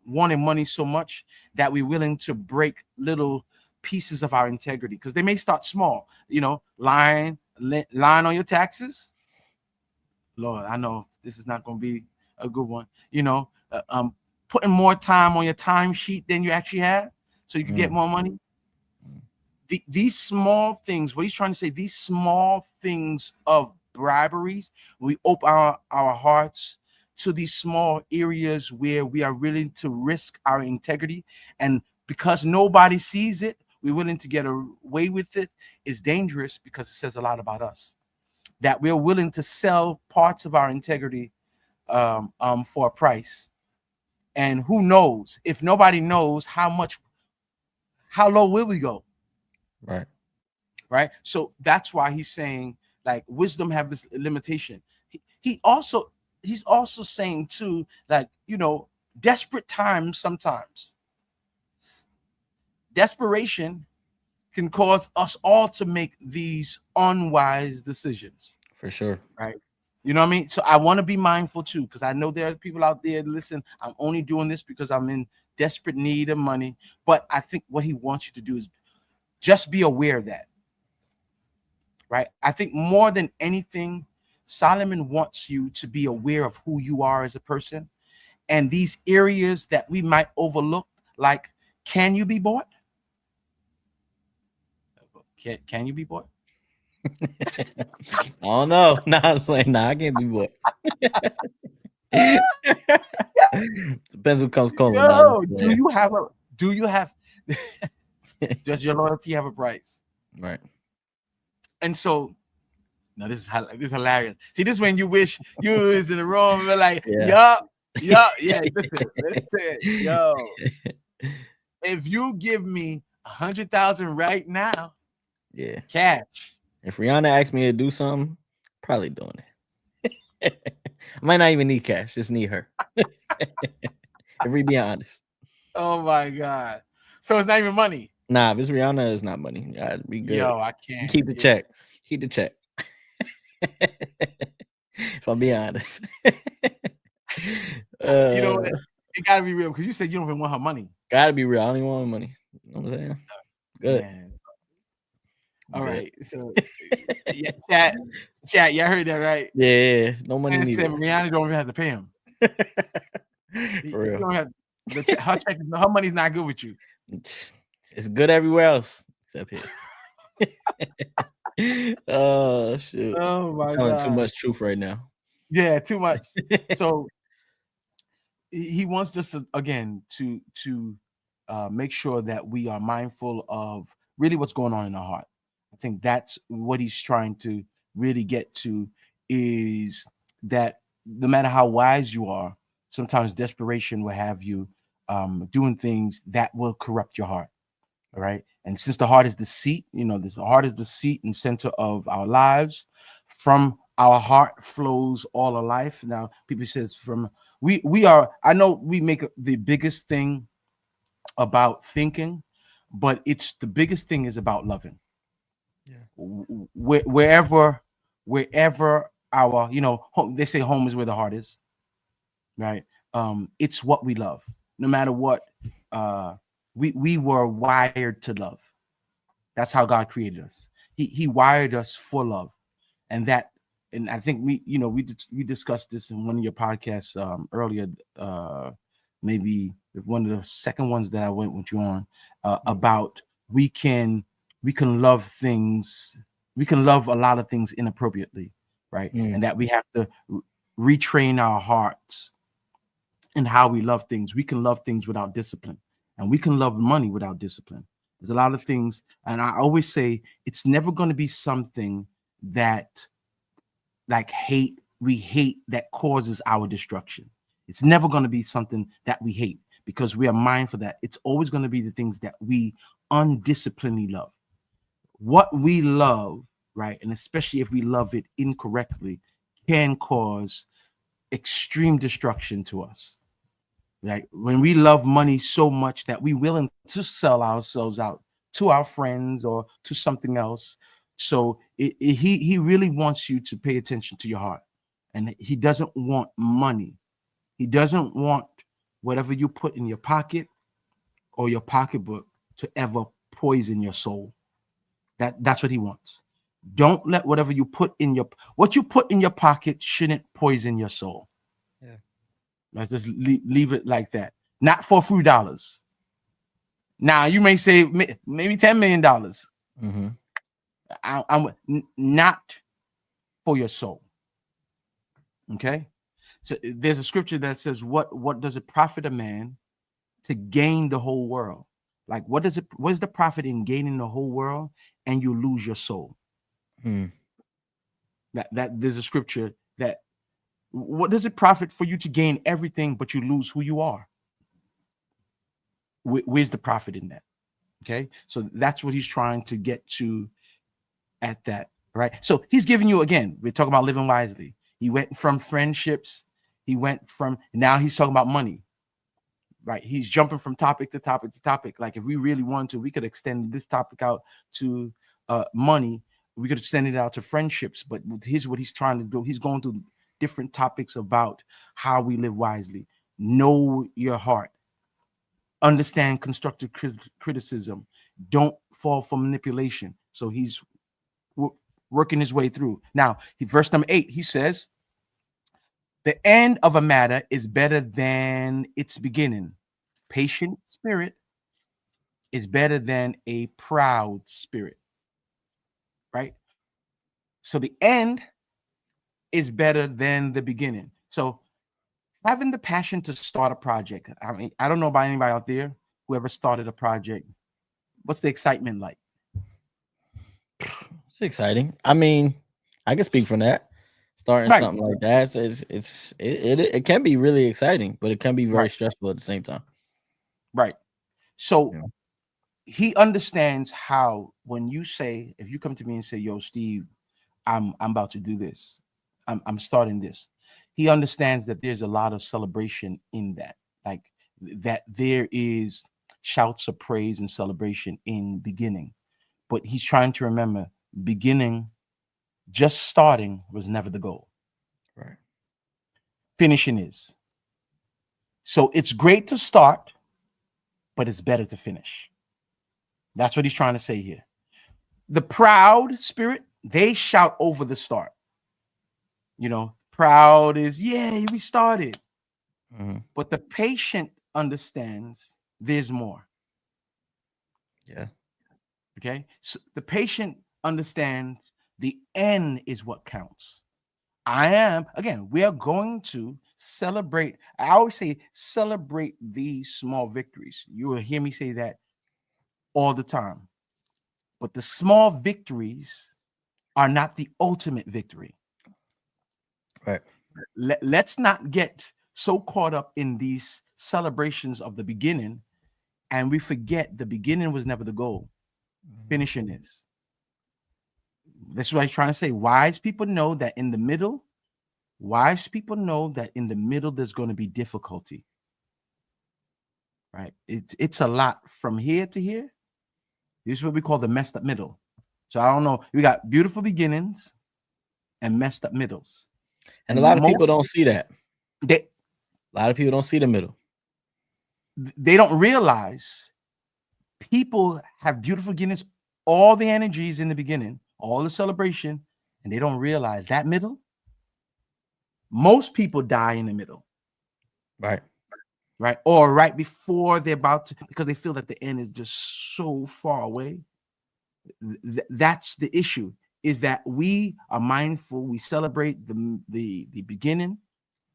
[SPEAKER 2] wanting money so much that we're willing to break little pieces of our integrity, because they may start small. Lying on your taxes. Lord, I know this is not going to be a good one. Putting more time on your timesheet than you actually have, so you can get more money. These small things, what he's trying to say, these small things of briberies, we open our hearts to these small areas where we are willing to risk our integrity, and because nobody sees it, we're willing to get away with it, is dangerous, because it says a lot about us, that we're willing to sell parts of our integrity for a price. And who knows, if nobody knows, how low will we go? Right. So that's why he's saying, like, wisdom have this limitation. He's also saying too, like, desperate times, sometimes desperation can cause us all to make these unwise decisions.
[SPEAKER 1] For sure.
[SPEAKER 2] Right. You know what I mean? So I want to be mindful too, because I know there are people out there. Listen, I'm only doing this because I'm in desperate need of money. But I think what he wants you to do is just be aware of that, right? I think more than anything, Solomon wants you to be aware of who you are as a person and these areas that we might overlook. Like, can you be bought? Can you be bought?
[SPEAKER 1] I don't know. Nah, like, nah, I can't be what. Depends who comes calling. Nah,
[SPEAKER 2] Yo, do
[SPEAKER 1] yeah.
[SPEAKER 2] you have a? Do you have? Does your loyalty have a price?
[SPEAKER 1] Right.
[SPEAKER 2] And so, no, this is hilarious. See, this is when you wish you was in the room. We're like,
[SPEAKER 1] Yeah.
[SPEAKER 2] yup, yeah. Listen, yo. If you give me 100,000 right now,
[SPEAKER 1] Yeah.
[SPEAKER 2] cash.
[SPEAKER 1] If Rihanna asked me to do something, probably doing it. I might not even need cash, just need her. If we be honest.
[SPEAKER 2] Oh my god. So it's not even money.
[SPEAKER 1] Nah, if it's Rihanna, it's not money. I'd be good.
[SPEAKER 2] Yo, I
[SPEAKER 1] You
[SPEAKER 2] can't.
[SPEAKER 1] keep the check. Keep the check. If I'm being honest.
[SPEAKER 2] You know what? It gotta be real because you said you don't even want her money.
[SPEAKER 1] Gotta be real. I don't even want money. You know what I'm saying? Good.
[SPEAKER 2] Man. All
[SPEAKER 1] Good.
[SPEAKER 2] right. So yeah, chat, y'all heard that, right?
[SPEAKER 1] Yeah, no money
[SPEAKER 2] And
[SPEAKER 1] needed.
[SPEAKER 2] said Rihanna don't even have to pay him.
[SPEAKER 1] For
[SPEAKER 2] You
[SPEAKER 1] real.
[SPEAKER 2] don't have her check, her money's not good with you.
[SPEAKER 1] It's good everywhere else except here. Oh shoot.
[SPEAKER 2] Oh
[SPEAKER 1] I'm
[SPEAKER 2] my
[SPEAKER 1] telling too
[SPEAKER 2] god.
[SPEAKER 1] much truth right now.
[SPEAKER 2] Yeah, too much. So he wants us to again to make sure that we are mindful of really what's going on in our heart. I think that's what he's trying to really get to, is that no matter how wise you are, sometimes desperation will have you doing things that will corrupt your heart. All right. And since the heart is the seat, the heart is the seat and center of our lives. From our heart flows all of life. Now, people says from we are. I know we make the biggest thing about thinking, but it's the biggest thing is about loving.
[SPEAKER 1] Yeah.
[SPEAKER 2] Wherever our home, they say home is where the heart is, right? It's what we love, no matter what. We were wired to love. That's how God created us. He wired us for love, and I think we discussed this in one of your podcasts earlier, maybe one of the second ones that I went with you on, about we can love things, we can love a lot of things inappropriately, right? And that we have to retrain our hearts and how we love things. We can love things without discipline, and we can love money without discipline. There's a lot of things, and I always say it's never going to be something that we hate that causes our destruction. It's never going to be something that we hate because we are mindful that it's always going to be the things that we undisciplinedly love. What we love, right, and especially if we love it incorrectly, can cause extreme destruction to us. Right? When we love money so much that we willing to sell ourselves out to our friends or to something else. So he really wants you to pay attention to your heart, and he doesn't want money. He doesn't want whatever you put in your pocket or your pocketbook to ever poison your soul. That's what he wants. Don't let whatever you put in what you put in your pocket shouldn't poison your soul.
[SPEAKER 1] Yeah.
[SPEAKER 2] Let's just leave it like that. Not for a few dollars. Now you may say maybe $10 million.
[SPEAKER 1] Mm-hmm.
[SPEAKER 2] I'm not for your soul. Okay. So there's a scripture that says, what does it profit a man to gain the whole world? Like, what is the profit in gaining the whole world and you lose your soul? That there's a scripture that what does it profit for you to gain everything but you lose who you are? Where's the profit in that? Okay, so that's what he's trying to get to at that, right? So he's giving you, again, we're talking about living wisely. He went from friendships, now he's talking about money, right? He's jumping from topic to topic to topic. Like, if we really want to, we could extend this topic out to money. We could extend it out to friendships, but here's what he's trying to do. He's going through different topics about how we live wisely. Know your heart. Understand constructive criticism. Don't fall for manipulation. So he's working his way through. Now, verse number 8, he says, the end of a matter is better than its beginning. Patient spirit is better than a proud spirit, right? So the end is better than the beginning. So having the passion to start a project. I mean, I don't know about anybody out there who ever started a project. What's the excitement like?
[SPEAKER 1] It's exciting. I mean, I can speak from that. Starting
[SPEAKER 2] Right,
[SPEAKER 1] something like that, it can be really exciting, but it can be very
[SPEAKER 2] right,
[SPEAKER 1] stressful at the same time.
[SPEAKER 2] right. So
[SPEAKER 1] Yeah.
[SPEAKER 2] he understands how when you say, if you come to me and say, yo, Steve, I'm about to do this. I'm starting this. He understands that there's a lot of celebration in that. Like that there is shouts of praise and celebration in beginning. But he's trying to remember beginning, just starting was never the goal.
[SPEAKER 1] Right.
[SPEAKER 2] Finishing is. So it's great to start, but it's better to finish. That's what he's trying to say here. The proud spirit, they shout over the start. You know, proud is, yeah, we started.
[SPEAKER 1] Mm-hmm.
[SPEAKER 2] But the patient understands there's more.
[SPEAKER 1] Yeah.
[SPEAKER 2] Okay. So the patient understands the end is what counts. We are going to celebrate. I always say celebrate these small victories. You will hear me say that all the time. But the small victories are not the ultimate victory.
[SPEAKER 1] Right.
[SPEAKER 2] Let's not get so caught up in these celebrations of the beginning and we forget the beginning was never the goal. Finishing is. That's what I'm trying to say. Wise people know that in the middle there's going to be difficulty. Right? It's a lot from here to here. This is what we call the messed up middle. So I don't know. We got beautiful beginnings and messed up middles.
[SPEAKER 1] And a
[SPEAKER 2] And
[SPEAKER 1] lot of people don't see that.
[SPEAKER 2] they
[SPEAKER 1] A lot of people don't see the middle.
[SPEAKER 2] they don't realize people have beautiful beginnings, all the energies in the beginning, all the celebration, and they don't realize that middle. Most people die in the middle.
[SPEAKER 1] Right.
[SPEAKER 2] Right? Or right before they're about to, because they feel that the end is just so far away. That's the issue, is that we are mindful, we celebrate the beginning,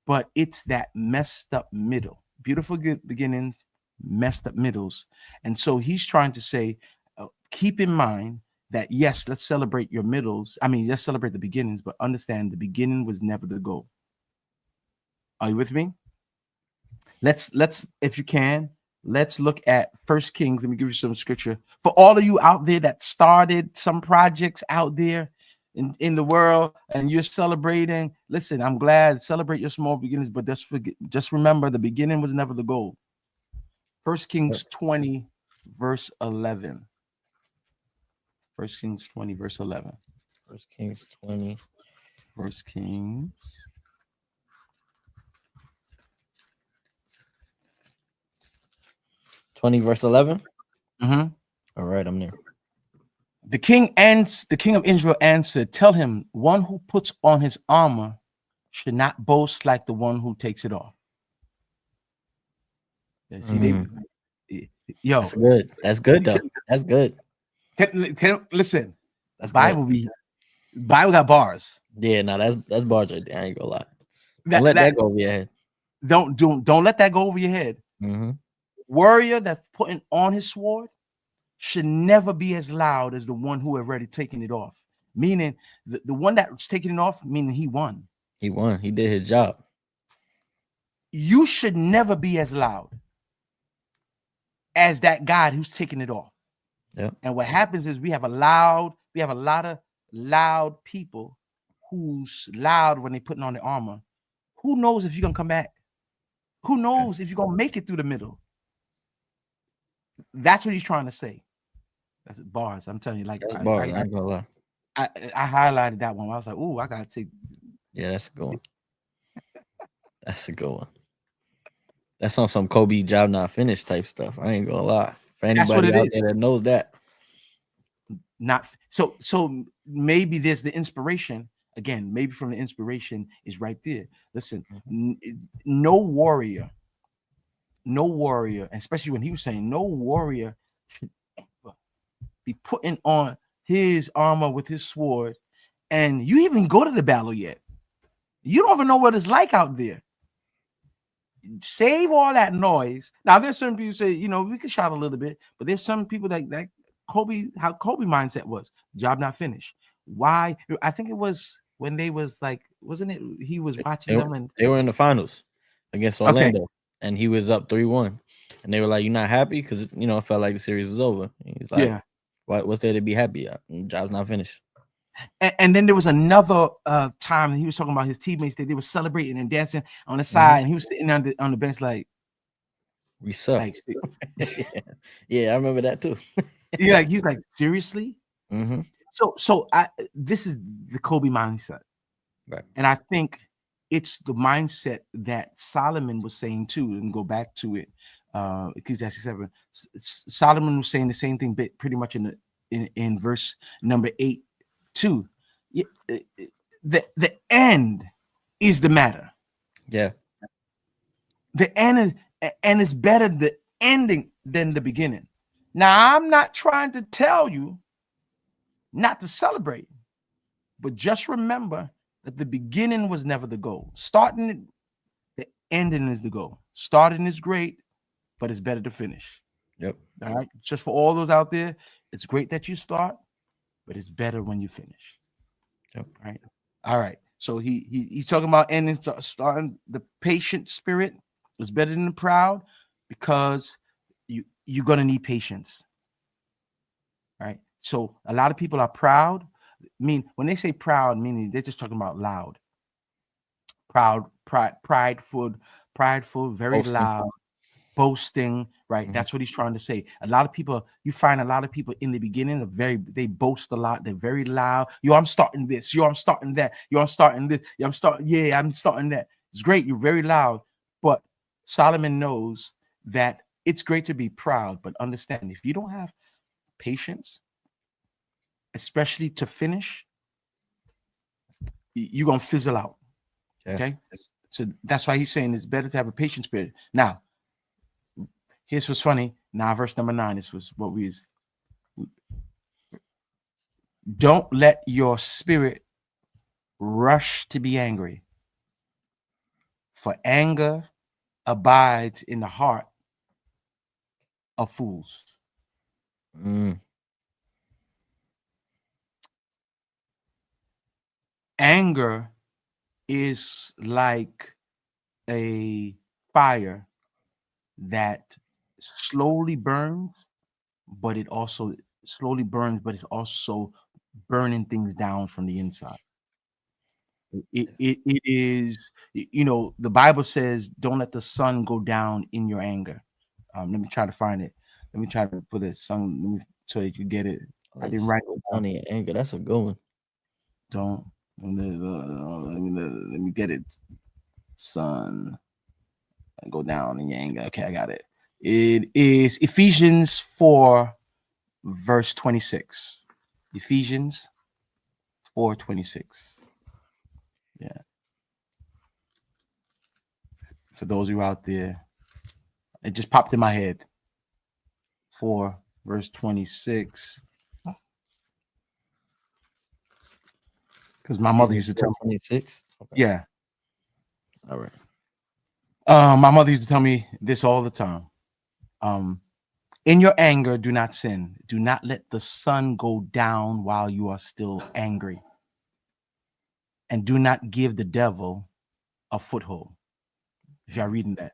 [SPEAKER 2] but it's that messed up middle. Beautiful good beginnings, messed up middles. And so he's trying to say, keep in mind that yes, let's celebrate your middles. I mean, let's celebrate the beginnings, but understand the beginning was never the goal. Are you with me? Let's if you can, let's look at First Kings. Let me give you some scripture for all of you out there that started some projects out there in the world and you're celebrating. Listen, I'm glad, celebrate your small beginnings, but just remember the beginning was never the goal. First Kings 20 verse 11. First Kings 20 verse 11.
[SPEAKER 1] First Kings 20.
[SPEAKER 2] First Kings
[SPEAKER 1] 20 verse 11.
[SPEAKER 2] Mhm.
[SPEAKER 1] All right, I'm there.
[SPEAKER 2] The king of Israel answered, tell him, one who puts on his armor should not boast like the one who takes it off. Yeah, see,
[SPEAKER 1] That's good. That's good though. That's good.
[SPEAKER 2] Listen,
[SPEAKER 1] That's
[SPEAKER 2] Bible
[SPEAKER 1] good.
[SPEAKER 2] Bible got bars.
[SPEAKER 1] Yeah, no, that's bars right there. I ain't gonna lie. Don't
[SPEAKER 2] That
[SPEAKER 1] let that go over your head.
[SPEAKER 2] Don't let that go over your head.
[SPEAKER 1] Mm-hmm.
[SPEAKER 2] Warrior that's putting on his sword should never be as loud as the one who already taken it off. Meaning the one that's taking it off, meaning he won.
[SPEAKER 1] He won. He did his job.
[SPEAKER 2] You should never be as loud as that guy who's taking it off.
[SPEAKER 1] Yeah.
[SPEAKER 2] And what happens is we have a lot of loud people who's loud when they're putting on the armor. Who knows if you're gonna come back? Who knows if you're gonna make it through the middle? That's what he's trying to say. That's bars. I'm telling you, like
[SPEAKER 1] That's bars. I ain't gonna lie.
[SPEAKER 2] I highlighted that one. I was like, "Ooh, I gotta take."
[SPEAKER 1] Yeah, that's a good one. That's a good one. That's on some Kobe job not finished type stuff. I ain't gonna lie. For
[SPEAKER 2] That's what
[SPEAKER 1] anybody
[SPEAKER 2] it
[SPEAKER 1] out
[SPEAKER 2] is.
[SPEAKER 1] there that knows that.
[SPEAKER 2] Not so maybe there's the inspiration again. Maybe from the inspiration is right there. Listen, no warrior, especially when he was saying no warrior should ever be putting on his armor with his sword, and you even go to the battle yet. You don't even know what it's like out there. Save all that noise. Now, there's some people say, we could shout a little bit, but there's some people that how Kobe mindset was, job not finished. Why? I think it was when they was like, wasn't it? He was watching them and
[SPEAKER 1] They were in the finals against
[SPEAKER 2] okay,
[SPEAKER 1] Orlando, and he was up 3-1, and they were like, "You're not happy?" Because it felt like the series was over. And he's like,
[SPEAKER 2] yeah.
[SPEAKER 1] What's there to be happy at? Job's not finished."
[SPEAKER 2] And then there was another time he was talking about his teammates that they were celebrating and dancing on the side, and he was sitting on the bench like,
[SPEAKER 1] We suck.
[SPEAKER 2] like,
[SPEAKER 1] Yeah, I remember that too.
[SPEAKER 2] yeah, he's like, seriously.
[SPEAKER 1] Mm-hmm.
[SPEAKER 2] So this is the Kobe mindset,
[SPEAKER 1] Right.
[SPEAKER 2] and I think it's the mindset that Solomon was saying too. And go back to it, Ecclesiastes 7. Solomon was saying the same thing, but pretty much in verse number 8 too. The end is the matter.
[SPEAKER 1] Yeah.
[SPEAKER 2] The end and it's better the ending than the beginning. Now, I'm not trying to tell you not to celebrate, but just remember that the beginning was never the goal. Starting, the ending is the goal. Starting is great, but it's better to finish.
[SPEAKER 1] Yep.
[SPEAKER 2] All right. Just for all those out there, it's great that you start, but it's better when you finish.
[SPEAKER 1] Yep.
[SPEAKER 2] Right. All right. So he's talking about ending, starting. The patient spirit is better than the proud, because you're gonna need patience. Right. So a lot of people are proud. When they say proud, meaning they're just talking about loud. Prideful, very
[SPEAKER 1] Boasting.
[SPEAKER 2] loud, boasting, right?
[SPEAKER 1] Mhm.
[SPEAKER 2] That's what he's trying to say. A lot of people, you find a lot of people in the beginning they boast a lot. They're very loud. Yo, I'm starting this. Yo, I'm starting that. Yo, I'm starting this. Yo, I'm starting that. It's great. You're very loud. But Solomon knows that it's great to be proud, but understand, if you don't have patience, especially to finish, you're gonna fizzle out.
[SPEAKER 1] Yeah.
[SPEAKER 2] Okay. So that's why he's saying it's better to have a patient spirit. Now, here's what's funny. Now, verse number 9, this was what don't let your spirit rush to be angry, for anger abides in the heart of fools.
[SPEAKER 1] Mm.
[SPEAKER 2] Anger is like a fire that slowly burns, but it also slowly burns, but it's also burning things down from the inside. It is, the Bible says, don't let the sun go down in your anger. Let me try to find it. Let me try to put it so you can get it. I didn't write it down.
[SPEAKER 1] Down in anger. That's a good one.
[SPEAKER 2] Don't let me get it. Sun go down in your anger. Okay, I got it. It is Ephesians 4, verse 26. Ephesians 4:26. Yeah. For those of you out there, it just popped in my head. 4, verse 26. Because my mother used to tell me.
[SPEAKER 1] 26. Okay.
[SPEAKER 2] Yeah.
[SPEAKER 1] All right.
[SPEAKER 2] My mother used to tell me this all the time. In your anger, do not sin. Do not let the sun go down while you are still angry. And do not give the devil a foothold. If y'all reading that.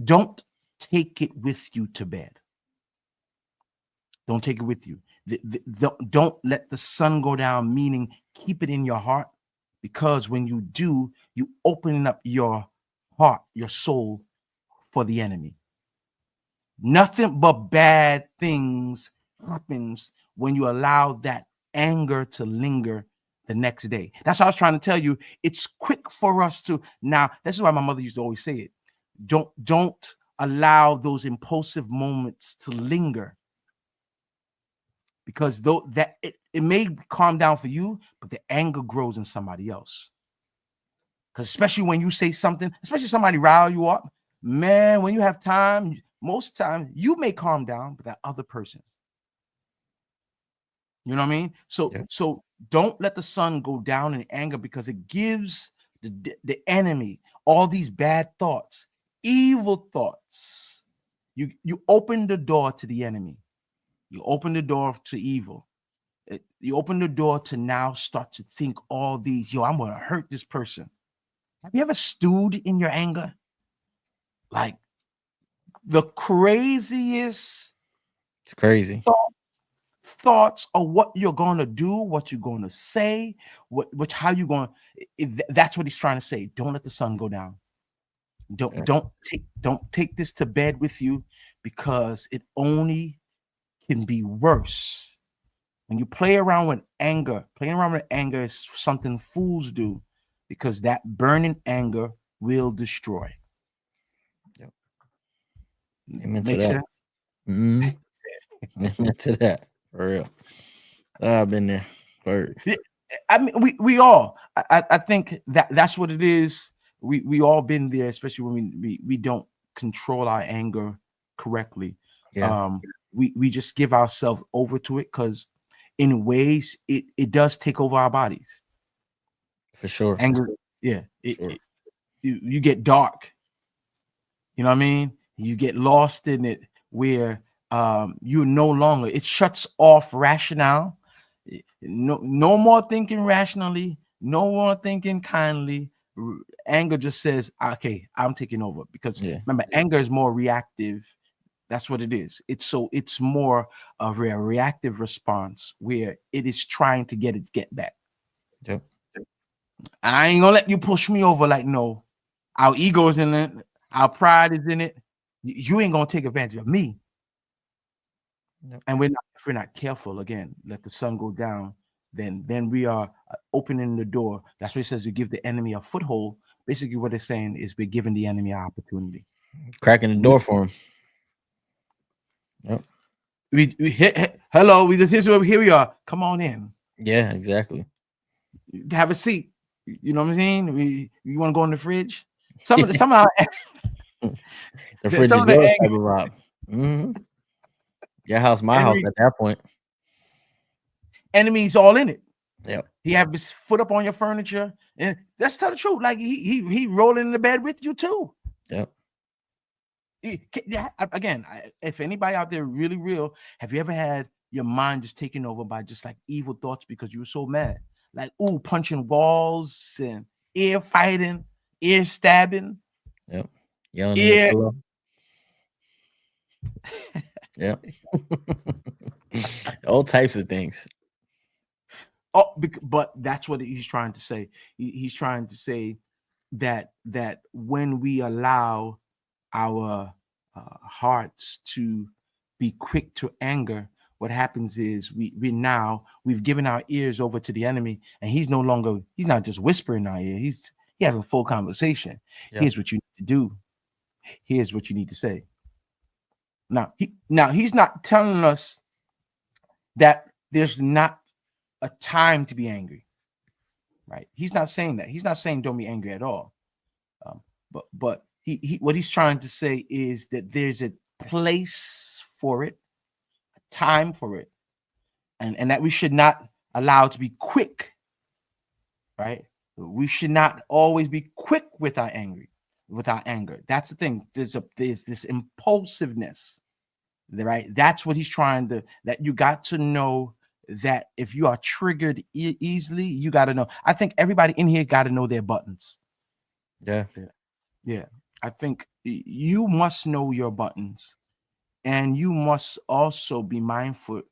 [SPEAKER 2] Don't take it with you to bed. Don't take it with you. Don't let the sun go down, meaning keep it in your heart, because when you do, you opening up your heart, your soul for the enemy. Nothing but bad things happens when you allow that anger to linger the next day. That's what I was trying to tell you. It's quick for us to now. This is why my mother used to always say it. Don't allow those impulsive moments to linger, because though that it may calm down for you, but the anger grows in somebody else. Because especially when you say something, especially somebody rile you up, man, when you have time, most time you may calm down, but that other person, you know what I mean? So don't let the sun go down in anger, because it gives the enemy all these bad thoughts, evil thoughts. You open the door to the enemy. You open the door to evil. You open the door to now start to think all these, I'm going to hurt this person. Have you ever stewed in your anger? Like the craziest
[SPEAKER 1] It's crazy.
[SPEAKER 2] thoughts of what you're going to do, what you're going to say, how you're going. That's what he's trying to say. Don't let the sun go down. Don't take this to bed with you, because it only can be worse. When you play around with anger, playing around with anger is something fools do, because that burning anger will destroy.
[SPEAKER 1] Yep. Amen to
[SPEAKER 2] Makes
[SPEAKER 1] that.
[SPEAKER 2] sense?
[SPEAKER 1] Amen to that. For real. I've been there. Word.
[SPEAKER 2] I mean, we all. I think that's what it is. We all been there, especially when we don't control our anger correctly.
[SPEAKER 1] Yeah.
[SPEAKER 2] We just give ourselves over to it, because in ways it does take over our bodies.
[SPEAKER 1] For sure.
[SPEAKER 2] Anger, yeah. You get dark. You know what I mean? You get lost in it, where you no longer, it shuts off rationale. No more thinking rationally, no more thinking kindly. Anger just says, okay, I'm taking over. Because remember, anger is more reactive. That's what it is. It's more of a reactive response, where it is trying to get back.
[SPEAKER 1] Yep.
[SPEAKER 2] I ain't gonna let you push me over. Like, no, our ego is in it, our pride is in it. You ain't gonna take advantage of me. Yep. And if we're not careful, again, let the sun go down, then we are opening the door. That's what it says, to give the enemy a foothold. Basically, what it's saying is we're giving the enemy an opportunity,
[SPEAKER 1] cracking the door for him. Yep.
[SPEAKER 2] We hit. Hello, here we are. Come on in.
[SPEAKER 1] Yeah, exactly.
[SPEAKER 2] Have a seat. You know what I'm saying? You want to go in the fridge? Some of our
[SPEAKER 1] the fridge is yours, type of Rob. Your house, my house at that point.
[SPEAKER 2] Enemies all in it.
[SPEAKER 1] Yep.
[SPEAKER 2] He have his foot up on your furniture, and let's tell the truth. Like he rolling in the bed with you too.
[SPEAKER 1] Yep.
[SPEAKER 2] Again, if anybody out there really real, have you ever had your mind just taken over by just like evil thoughts because you were so mad? Like, punching walls and ear fighting, ear stabbing.
[SPEAKER 1] Yep. Yelling at your pillow. Yep. All types of things.
[SPEAKER 2] But that's what he's trying to say. He's trying to say that when we allow our hearts to be quick to anger, what happens is we've given our ears over to the enemy, and he's not just whispering in our ear. He's having a full conversation. Yep. Here's what you need to do. Here's what you need to say. Now he's not telling us that there's not a time to be angry, right? He's not saying that. He's not saying don't be angry at all. But he what he's trying to say is that there's a place for it, a time for it, and that we should not allow it to be quick, right? We should not always be quick with our anger. That's the thing. There's this impulsiveness, right? That's what he's trying to, that you got to know that if you are triggered easily, you got to know. I think everybody in here got to know their buttons. Yeah. I think you must know your buttons, and you must also be mindful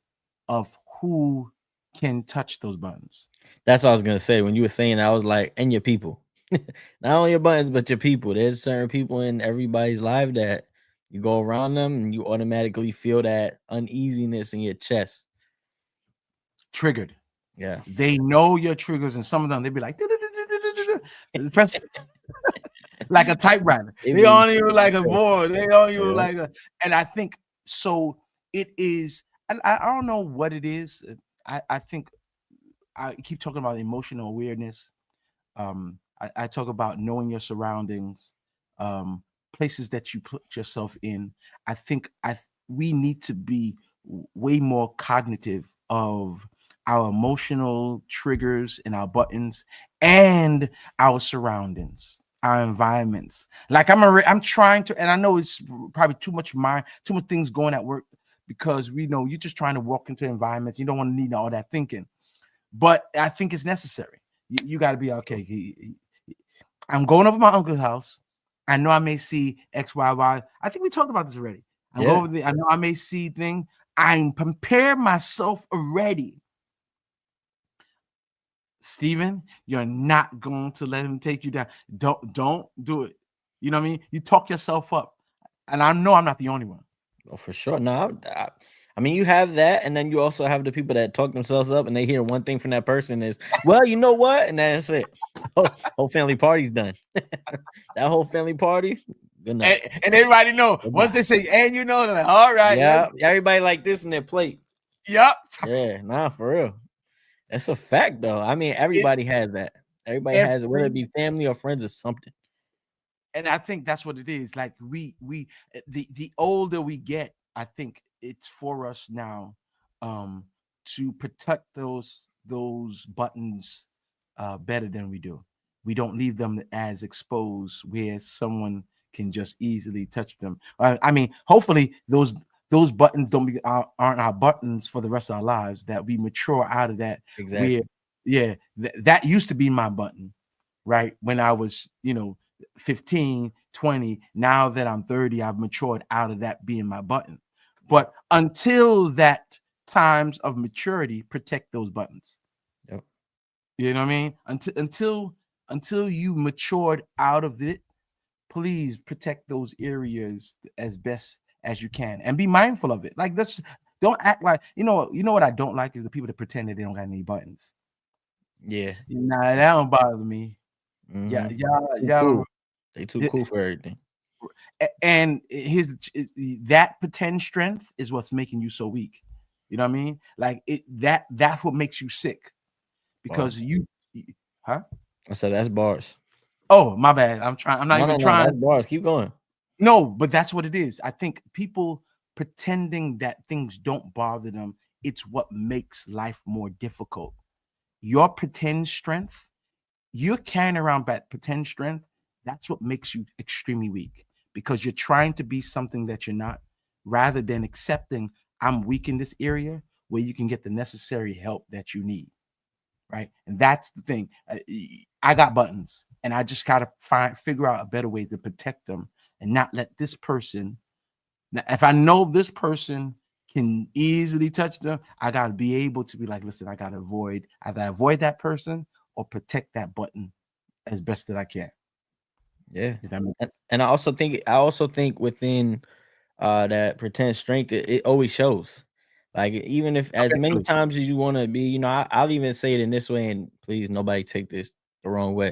[SPEAKER 2] of who can touch those buttons.
[SPEAKER 1] That's what I was gonna say. When you were saying that, I was like, and your people. Not only your buttons, but your people. There's certain people in everybody's life that you go around them and you automatically feel that uneasiness in your chest.
[SPEAKER 2] Triggered.
[SPEAKER 1] Yeah.
[SPEAKER 2] They know your triggers, and some of them they be like press like a typewriter.
[SPEAKER 1] It
[SPEAKER 2] They
[SPEAKER 1] be
[SPEAKER 2] on you like a board. They on you
[SPEAKER 1] yeah.
[SPEAKER 2] like a, and I think so. It is. I don't know what it is. I think I keep talking about emotional awareness. I talk about knowing your surroundings, places that you put yourself in. I think we need to be way more cognitive of our emotional triggers and our buttons and our surroundings, our environments. Like I'm trying to, and I know it's probably too much things going at work, because we know you're just trying to walk into environments. You don't want to need all that thinking, but I think it's necessary. You got to be okay. I'm going over my uncle's house. I know I may see X, Y, Y. I think we talked about this already. I'm going
[SPEAKER 1] Yeah.
[SPEAKER 2] over there. I know I may see thing. I'm prepare myself already. Steven, you're not going to let him take you down. Don't do it. You know what I mean? You talk yourself up. And I know I'm not the only one.
[SPEAKER 1] Oh, for sure. No, I mean, you have that, and then you also have the people that talk themselves up, and they hear one thing from that person is, well, you know what, and that's it. Whole family party's done. That whole family party, good night.
[SPEAKER 2] And everybody know once
[SPEAKER 1] Goodbye.
[SPEAKER 2] they say, and you know, they're like, all right,
[SPEAKER 1] Yeah, everybody like this in their plate.
[SPEAKER 2] yep.
[SPEAKER 1] Yeah, nah, for real. That's a fact, though. I mean, everybody has that. Everybody has it, whether it
[SPEAKER 2] Every
[SPEAKER 1] be family or friends or something.
[SPEAKER 2] and I think that's what it is. Like the older we get, I think it's for us now to protect those buttons better than we do. We don't leave them as exposed where someone can just easily touch them. I mean, hopefully those buttons don't be aren't our buttons for the rest of our lives. That we mature out of that. Where
[SPEAKER 1] Exactly.
[SPEAKER 2] yeah, that used to be my button, right? When I was 15, 20. Now that I'm 30, I've matured out of that being my button. But until that times of maturity, protect those buttons.
[SPEAKER 1] Yep.
[SPEAKER 2] You know what I mean? Until you matured out of it, please protect those areas as best as you can and be mindful of it. Like this, don't act like what I don't like is the people that pretend that they don't got any buttons.
[SPEAKER 1] Yeah.
[SPEAKER 2] Nah, that don't bother me. Yeah,
[SPEAKER 1] Mm-hmm. Too
[SPEAKER 2] y'all
[SPEAKER 1] cool. They too cool for everything.
[SPEAKER 2] and here's that pretend strength is what's making you so weak. You know what I mean? Like that's what makes you sick because
[SPEAKER 1] Bars.
[SPEAKER 2] huh?
[SPEAKER 1] I said that's bars.
[SPEAKER 2] Oh, my bad. I'm not
[SPEAKER 1] No,
[SPEAKER 2] even
[SPEAKER 1] no, no.
[SPEAKER 2] trying.
[SPEAKER 1] That's bars. Keep going.
[SPEAKER 2] No, but that's what it is. I think people pretending that things don't bother them, it's what makes life more difficult. Your pretend strength, you're carrying around that pretend strength, that's what makes you extremely weak because you're trying to be something that you're not rather than accepting I'm weak in this area where you can get the necessary help that you need. Right. And that's the thing. I got buttons and I just got to figure out a better way to protect them and not let this person. Now, if I know this person can easily touch them, I got to be able to be like, listen, I got to either avoid that person or protect that button as best that I can.
[SPEAKER 1] Yeah.
[SPEAKER 2] If that makes
[SPEAKER 1] And I also think within that pretend strength, it always shows. Like even if as many
[SPEAKER 2] eventually.
[SPEAKER 1] times as you want to be, I'll even say it in this way, and please nobody take this the wrong way.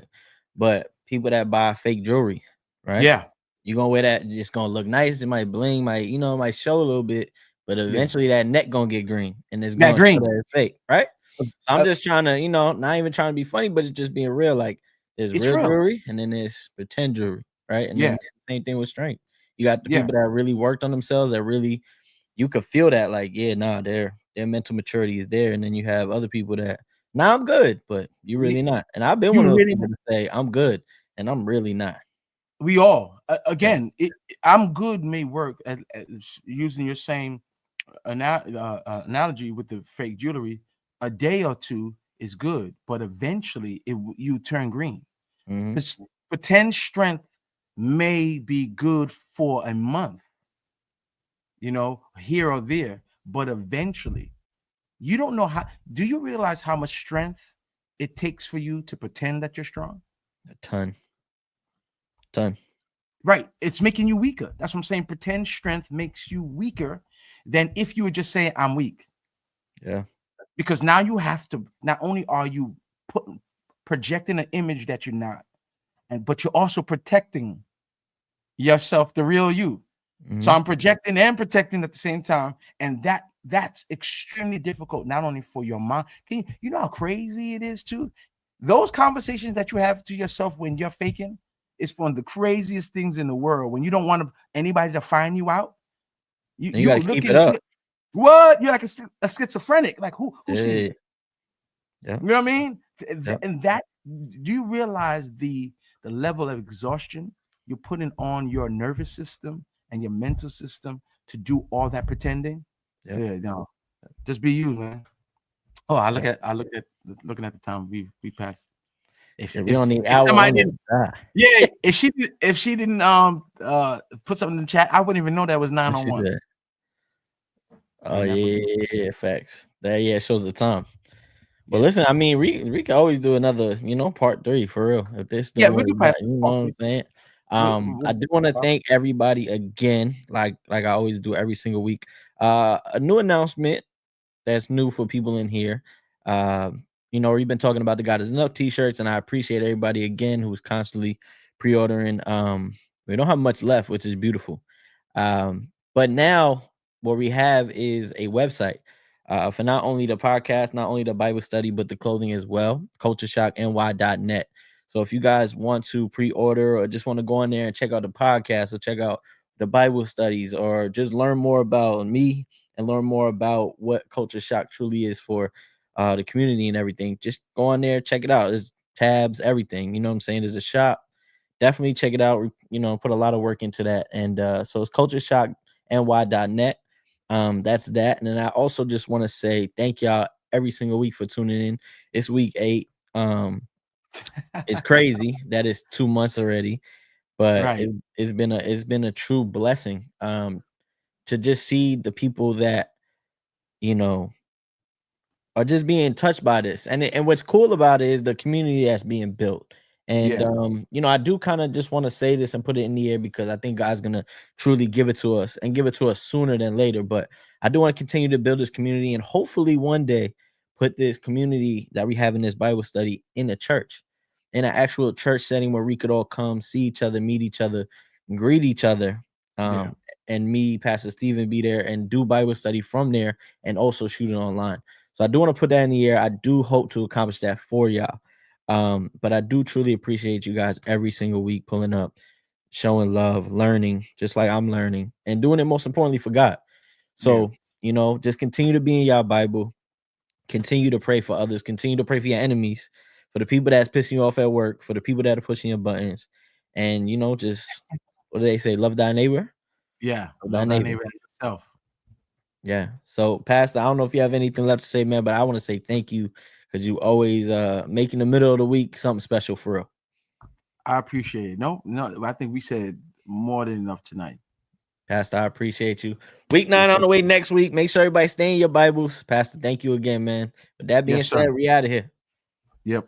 [SPEAKER 1] But people that buy fake jewelry, right?
[SPEAKER 2] Yeah.
[SPEAKER 1] You're gonna wear that, just gonna look nice. It might bling, might show a little bit, but
[SPEAKER 2] Yeah.
[SPEAKER 1] eventually that neck gonna get green and it's
[SPEAKER 2] Matt
[SPEAKER 1] gonna show
[SPEAKER 2] Green.
[SPEAKER 1] that it's fake, right? So I'm
[SPEAKER 2] Uh,
[SPEAKER 1] just trying to, not even trying to be funny, but it's just being real. Like there's
[SPEAKER 2] it's
[SPEAKER 1] real
[SPEAKER 2] real.
[SPEAKER 1] jewelry and then there's pretend jewelry, right? And then
[SPEAKER 2] Yeah.
[SPEAKER 1] it's the same thing with strength. You got the
[SPEAKER 2] Yeah.
[SPEAKER 1] people that really worked on themselves that really you could feel that, like, yeah, nah, their mental maturity is there. And then you have other people that nah, I'm good, but you
[SPEAKER 2] You
[SPEAKER 1] really not. And I've been one
[SPEAKER 2] you
[SPEAKER 1] of those
[SPEAKER 2] really
[SPEAKER 1] people to say I'm good and I'm really not.
[SPEAKER 2] We all
[SPEAKER 1] Yeah,
[SPEAKER 2] again. I'm good may work at using your same analogy with the fake jewelry. A day or two is good, but eventually you turn green.
[SPEAKER 1] hmm,
[SPEAKER 2] This pretend strength may be good for a month, here or there, but eventually you don't know how. Do you realize how much strength it takes for you to pretend that you're strong?
[SPEAKER 1] a ton.
[SPEAKER 2] Right. It's making you weaker. That's what I'm saying. Pretend strength makes you weaker than if you were just saying, I'm weak.
[SPEAKER 1] Yeah.
[SPEAKER 2] because now you have to, not only are you projecting an image that you're not, but you're also protecting yourself, the real you. So
[SPEAKER 1] Mhm.
[SPEAKER 2] I'm projecting and protecting at the same time, and that's extremely difficult, not only for your mind. You know how crazy it is too? Those conversations that you have to yourself when you're faking is one of the craziest things in the world. When you don't want anybody to find you out,
[SPEAKER 1] And you
[SPEAKER 2] you
[SPEAKER 1] gotta keep it
[SPEAKER 2] looking,
[SPEAKER 1] up.
[SPEAKER 2] what? You're like a schizophrenic. Like who's seeing
[SPEAKER 1] Yeah,
[SPEAKER 2] you?
[SPEAKER 1] yeah,
[SPEAKER 2] You know what I mean?
[SPEAKER 1] yeah,
[SPEAKER 2] And that, do you realize the level of exhaustion you're putting on your nervous system and your mental system to do all that pretending?
[SPEAKER 1] yeah,
[SPEAKER 2] Yeah, no, just be you, man. Oh,
[SPEAKER 1] yeah.
[SPEAKER 2] I looked at looking at the time. We passed. If
[SPEAKER 1] Yeah, we
[SPEAKER 2] if
[SPEAKER 1] don't need
[SPEAKER 2] if
[SPEAKER 1] hour
[SPEAKER 2] somebody
[SPEAKER 1] on
[SPEAKER 2] didn't,
[SPEAKER 1] the
[SPEAKER 2] yeah, if she didn't put something in the chat, I wouldn't even know that was
[SPEAKER 1] What she
[SPEAKER 2] 9:01.
[SPEAKER 1] said. Oh
[SPEAKER 2] Yeah,
[SPEAKER 1] yeah,
[SPEAKER 2] never.
[SPEAKER 1] yeah, yeah, facts. That yeah, it shows the time. But
[SPEAKER 2] Yeah,
[SPEAKER 1] listen, I mean, we can always do another, part 3 for real. If this
[SPEAKER 2] yeah,
[SPEAKER 1] don't
[SPEAKER 2] we
[SPEAKER 1] work
[SPEAKER 2] can pass
[SPEAKER 1] out, you know
[SPEAKER 2] part
[SPEAKER 1] what I'm
[SPEAKER 2] three.
[SPEAKER 1] saying? I
[SPEAKER 2] We'll
[SPEAKER 1] do want to
[SPEAKER 2] talk.
[SPEAKER 1] thank everybody again, like I always do every single week. A new announcement that's new for people in here. We've been talking about the God is Enough t-shirts, and I appreciate everybody again who's constantly pre-ordering. We don't have much left, which is beautiful. But now what we have is a website for not only the podcast, not only the Bible study, but the clothing as well, cultureshockny.net. So if you guys want to pre-order or just want to go in there and check out the podcast or check out the Bible studies or just learn more about me and learn more about what Culture Shock truly is for the community and everything, just go on there, check it out. There's tabs, everything. You know what I'm saying? There's a shop. Definitely check it out. Put a lot of work into that. And so it's cultureshockny.net. That's that. And then I also just want to say thank y'all every single week for tuning in. It's week 8. It's crazy that it's 2 months already, but
[SPEAKER 2] Right.
[SPEAKER 1] it's been a true blessing to just see the people that you know are just being touched by this. And what's cool about it is the community that's being built. And
[SPEAKER 2] Yeah.
[SPEAKER 1] I do kind of just want to say this and put it in the air because I think God's gonna truly give it to us and give it to us sooner than later. But I do want to continue to build this community and hopefully one day put this community that we have in this Bible study in a church, in an actual church setting where we could all come see each other, meet each other, and greet each other.
[SPEAKER 2] Yeah.
[SPEAKER 1] And me, Pastor Stephen, be there and do Bible study from there and also shoot it online. So I do want to put that in the air. I do hope to accomplish that for y'all. But I do truly appreciate you guys every single week pulling up, showing love, learning, just like I'm learning, and doing it most importantly for God.
[SPEAKER 2] Yeah.
[SPEAKER 1] So, just continue to be in y'all Bible, continue to pray for others, continue to pray for your enemies, for the people that's pissing you off at work, for the people that are pushing your buttons, and just what do they say? Love thy neighbor.
[SPEAKER 2] Yeah.
[SPEAKER 1] Love thy
[SPEAKER 2] Love thy
[SPEAKER 1] neighbor.
[SPEAKER 2] neighbor as yourself.
[SPEAKER 1] Yeah. So, Pastor, I don't know if you have anything left to say, man, but I want to say thank you because you always making the middle of the week something special for real.
[SPEAKER 2] I appreciate it. No, I think we said more than enough tonight.
[SPEAKER 1] Pastor, I appreciate you. Week 9
[SPEAKER 2] Yes,
[SPEAKER 1] on
[SPEAKER 2] sir.
[SPEAKER 1] the way next week. Make sure everybody stay in your Bibles. Pastor, thank you again, man. With that being
[SPEAKER 2] Yes, sir.
[SPEAKER 1] said, we out of here.
[SPEAKER 2] Yep.